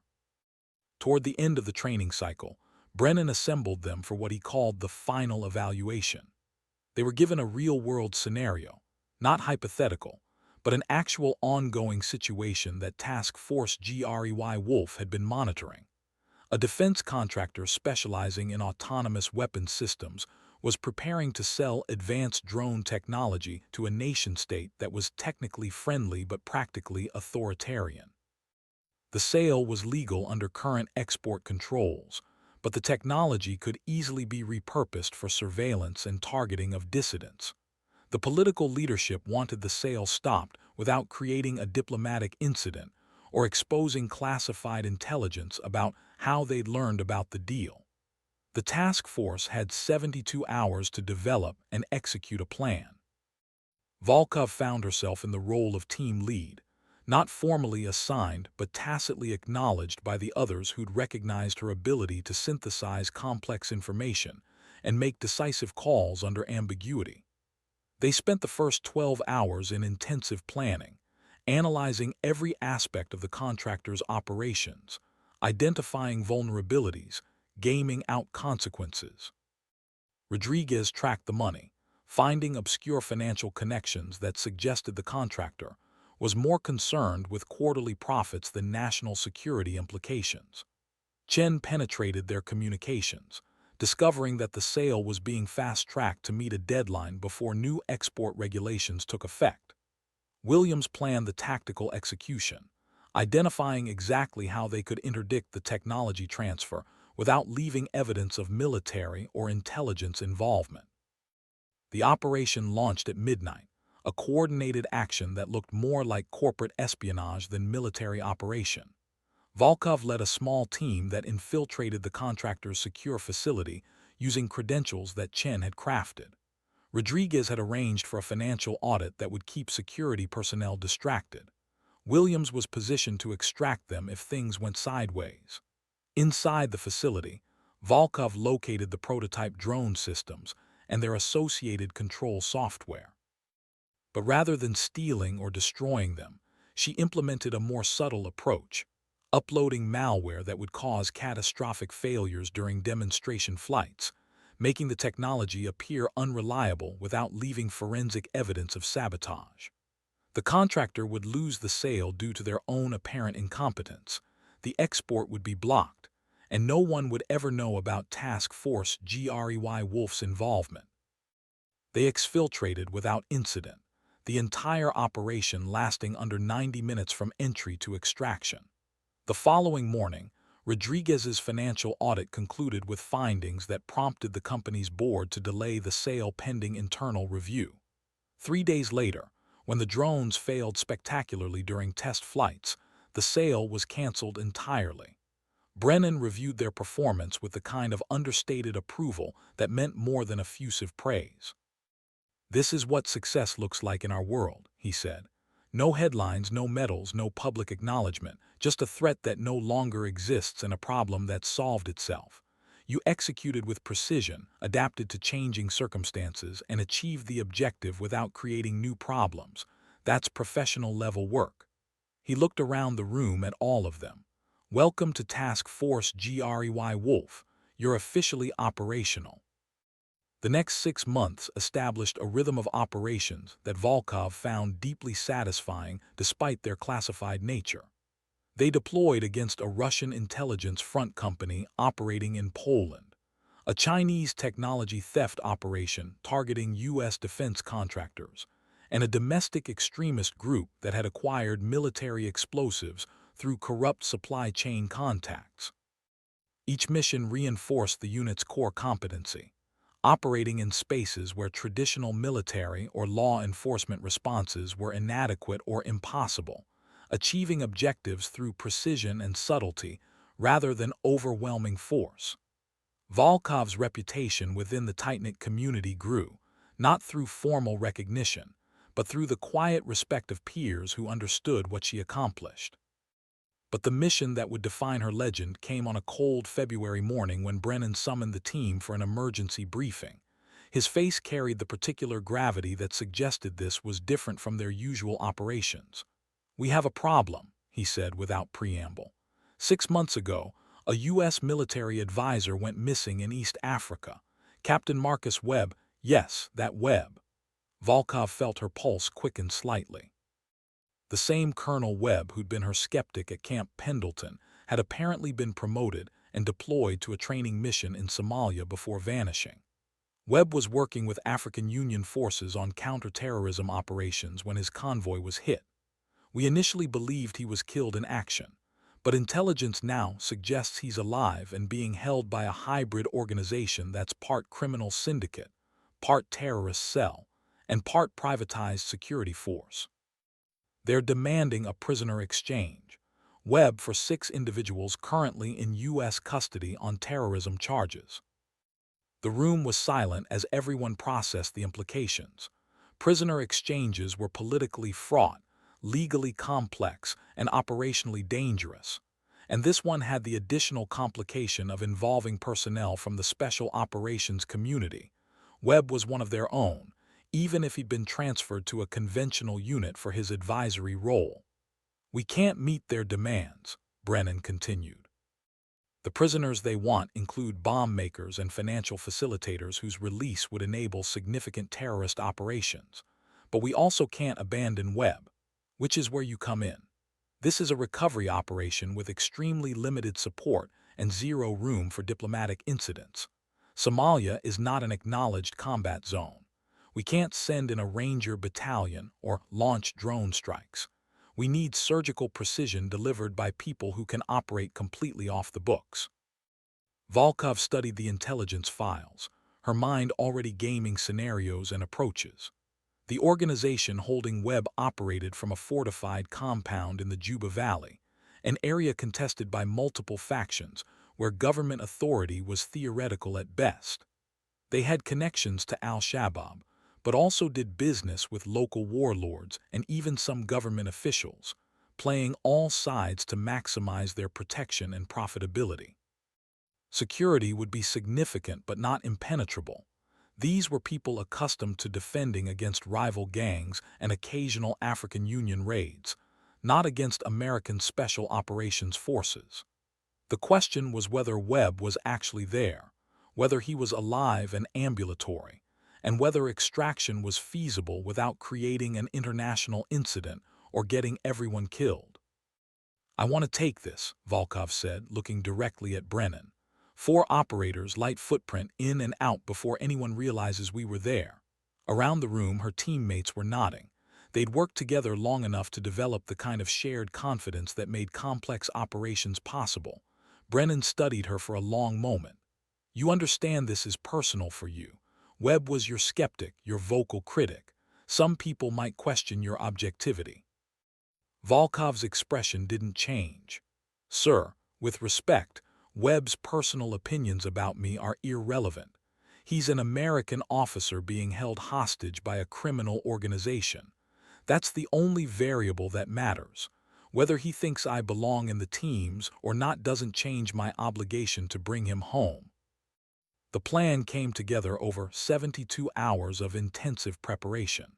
Toward the end of the training cycle, Brennan assembled them for what he called the final evaluation. They were given a real-world scenario, not hypothetical, but an actual ongoing situation that Task Force GREY Wolf had been monitoring. A defense contractor specializing in autonomous weapons systems was preparing to sell advanced drone technology to a nation-state that was technically friendly but practically authoritarian. The sale was legal under current export controls, but the technology could easily be repurposed for surveillance and targeting of dissidents. The political leadership wanted the sale stopped without creating a diplomatic incident or exposing classified intelligence about how they'd learned about the deal. The task force had 72 hours to develop and execute a plan. Volkov found herself in the role of team lead, not formally assigned but tacitly acknowledged by the others who'd recognized her ability to synthesize complex information and make decisive calls under ambiguity. They spent the first 12 hours in intensive planning, analyzing every aspect of the contractor's operations, identifying vulnerabilities, gaming out consequences. Rodriguez tracked the money, finding obscure financial connections that suggested the contractor was more concerned with quarterly profits than national security implications. Chen penetrated their communications, discovering that the sale was being fast-tracked to meet a deadline before new export regulations took effect. Williams planned the tactical execution, identifying exactly how they could interdict the technology transfer without leaving evidence of military or intelligence involvement. The operation launched at midnight, a coordinated action that looked more like corporate espionage than military operation. Volkov led a small team that infiltrated the contractor's secure facility using credentials that Chen had crafted. Rodriguez had arranged for a financial audit that would keep security personnel distracted. Williams was positioned to extract them if things went sideways. Inside the facility, Volkov located the prototype drone systems and their associated control software. But rather than stealing or destroying them, she implemented a more subtle approach, uploading malware that would cause catastrophic failures during demonstration flights, making the technology appear unreliable without leaving forensic evidence of sabotage. The contractor would lose the sale due to their own apparent incompetence, the export would be blocked, and no one would ever know about Task Force GREY Wolf's involvement. They exfiltrated without incident, the entire operation lasting under 90 minutes from entry to extraction. The following morning, Rodriguez's financial audit concluded with findings that prompted the company's board to delay the sale pending internal review. 3 days later, when the drones failed spectacularly during test flights, the sale was canceled entirely. Brennan reviewed their performance with the kind of understated approval that meant more than effusive praise. "This is what success looks like in our world," he said. "No headlines, no medals, no public acknowledgement, just a threat that no longer exists and a problem that solved itself. You executed with precision, adapted to changing circumstances, and achieved the objective without creating new problems. That's professional-level work." He looked around the room at all of them. "Welcome to Task Force Grey Wolf. You're officially operational." The next 6 months established a rhythm of operations that Volkov found deeply satisfying despite their classified nature. They deployed against a Russian intelligence front company operating in Poland, a Chinese technology theft operation targeting U.S. defense contractors, and a domestic extremist group that had acquired military explosives through corrupt supply chain contacts. Each mission reinforced the unit's core competency, operating in spaces where traditional military or law enforcement responses were inadequate or impossible, achieving objectives through precision and subtlety rather than overwhelming force. Volkov's reputation within the tight-knit community grew, not through formal recognition, but through the quiet respect of peers who understood what she accomplished. But the mission that would define her legend came on a cold February morning when Brennan summoned the team for an emergency briefing. His face carried the particular gravity that suggested this was different from their usual operations. "We have a problem," he said without preamble. "6 months ago, a U.S. military advisor went missing in East Africa. Captain Marcus Webb, yes, that Webb." Volkov felt her pulse quicken slightly. The same Colonel Webb who'd been her skeptic at Camp Pendleton had apparently been promoted and deployed to a training mission in Somalia before vanishing. Webb was working with African Union forces on counter-terrorism operations when his convoy was hit. "We initially believed he was killed in action, but intelligence now suggests he's alive and being held by a hybrid organization that's part criminal syndicate, part terrorist cell, and part privatized security force. They're demanding a prisoner exchange. Webb for 6 individuals currently in U.S. custody on terrorism charges." The room was silent as everyone processed the implications. Prisoner exchanges were politically fraught, legally complex, and operationally dangerous. And this one had the additional complication of involving personnel from the Special Operations community. Webb was one of their own, even if he'd been transferred to a conventional unit for his advisory role. "We can't meet their demands," Brennan continued. "The prisoners they want include bomb makers and financial facilitators whose release would enable significant terrorist operations. But we also can't abandon Webb, which is where you come in. This is a recovery operation with extremely limited support and zero room for diplomatic incidents. Somalia is not an acknowledged combat zone. We can't send in a Ranger battalion or launch drone strikes. We need surgical precision delivered by people who can operate completely off the books." Volkov studied the intelligence files, her mind already gaming scenarios and approaches. The organization holding Webb operated from a fortified compound in the Juba Valley, an area contested by multiple factions where government authority was theoretical at best. They had connections to al-Shabaab, but also did business with local warlords and even some government officials, playing all sides to maximize their protection and profitability. Security would be significant but not impenetrable. These were people accustomed to defending against rival gangs and occasional African Union raids, not against American Special Operations forces. The question was whether Webb was actually there, whether he was alive and ambulatory, and whether extraction was feasible without creating an international incident or getting everyone killed. "I want to take this," Volkov said, looking directly at Brennan. 4 operators, light footprint in and out before anyone realizes we were there." Around the room, her teammates were nodding. They'd worked together long enough to develop the kind of shared confidence that made complex operations possible. Brennan studied her for a long moment. You understand this is personal for you. Webb was your skeptic, your vocal critic. Some people might question your objectivity. Volkov's expression didn't change. Sir, with respect, Webb's personal opinions about me are irrelevant. He's an American officer being held hostage by a criminal organization. That's the only variable that matters. Whether he thinks I belong in the teams or not doesn't change my obligation to bring him home. The plan came together over 72 hours of intensive preparation.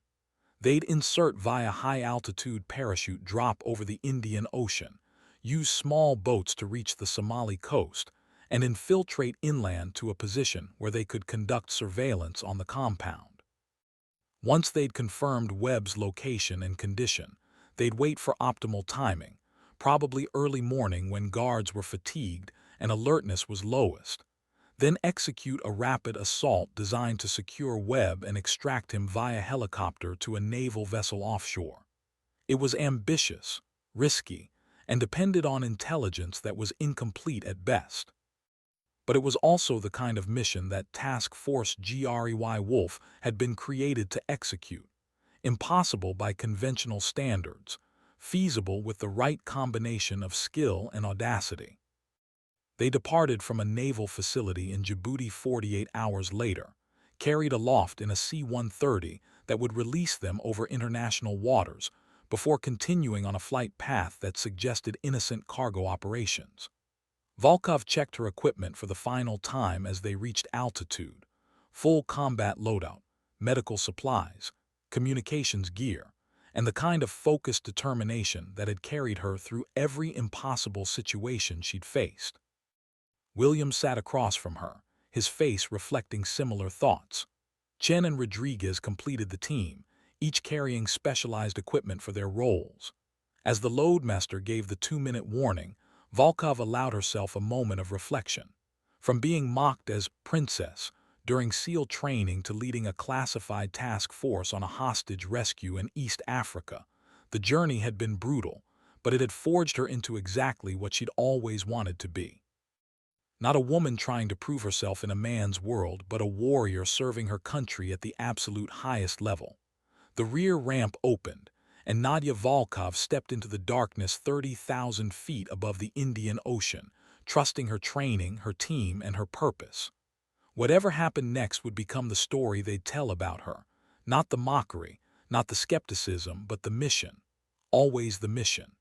They'd insert via high-altitude parachute drop over the Indian Ocean, use small boats to reach the Somali coast, and infiltrate inland to a position where they could conduct surveillance on the compound. Once they'd confirmed Webb's location and condition, they'd wait for optimal timing, probably early morning when guards were fatigued and alertness was lowest. Then execute a rapid assault designed to secure Webb and extract him via helicopter to a naval vessel offshore. It was ambitious, risky, and depended on intelligence that was incomplete at best. But it was also the kind of mission that Task Force Grey Wolf had been created to execute. Impossible by conventional standards, feasible with the right combination of skill and audacity. They departed from a naval facility in Djibouti 48 hours later, carried aloft in a C-130 that would release them over international waters before continuing on a flight path that suggested innocent cargo operations. Volkov checked her equipment for the final time as they reached altitude. Full combat loadout, medical supplies, communications gear, and the kind of focused determination that had carried her through every impossible situation she'd faced. William sat across from her, his face reflecting similar thoughts. Chen and Rodriguez completed the team, each carrying specialized equipment for their roles. As the loadmaster gave the 2-minute warning, Volkov allowed herself a moment of reflection. From being mocked as princess during SEAL training to leading a classified task force on a hostage rescue in East Africa, the journey had been brutal, but it had forged her into exactly what she'd always wanted to be. Not a woman trying to prove herself in a man's world, but a warrior serving her country at the absolute highest level. The rear ramp opened, and Nadia Volkov stepped into the darkness 30,000 feet above the Indian Ocean, trusting her training, her team, and her purpose. Whatever happened next would become the story they'd tell about her. Not the mockery, not the skepticism, but the mission. Always the mission.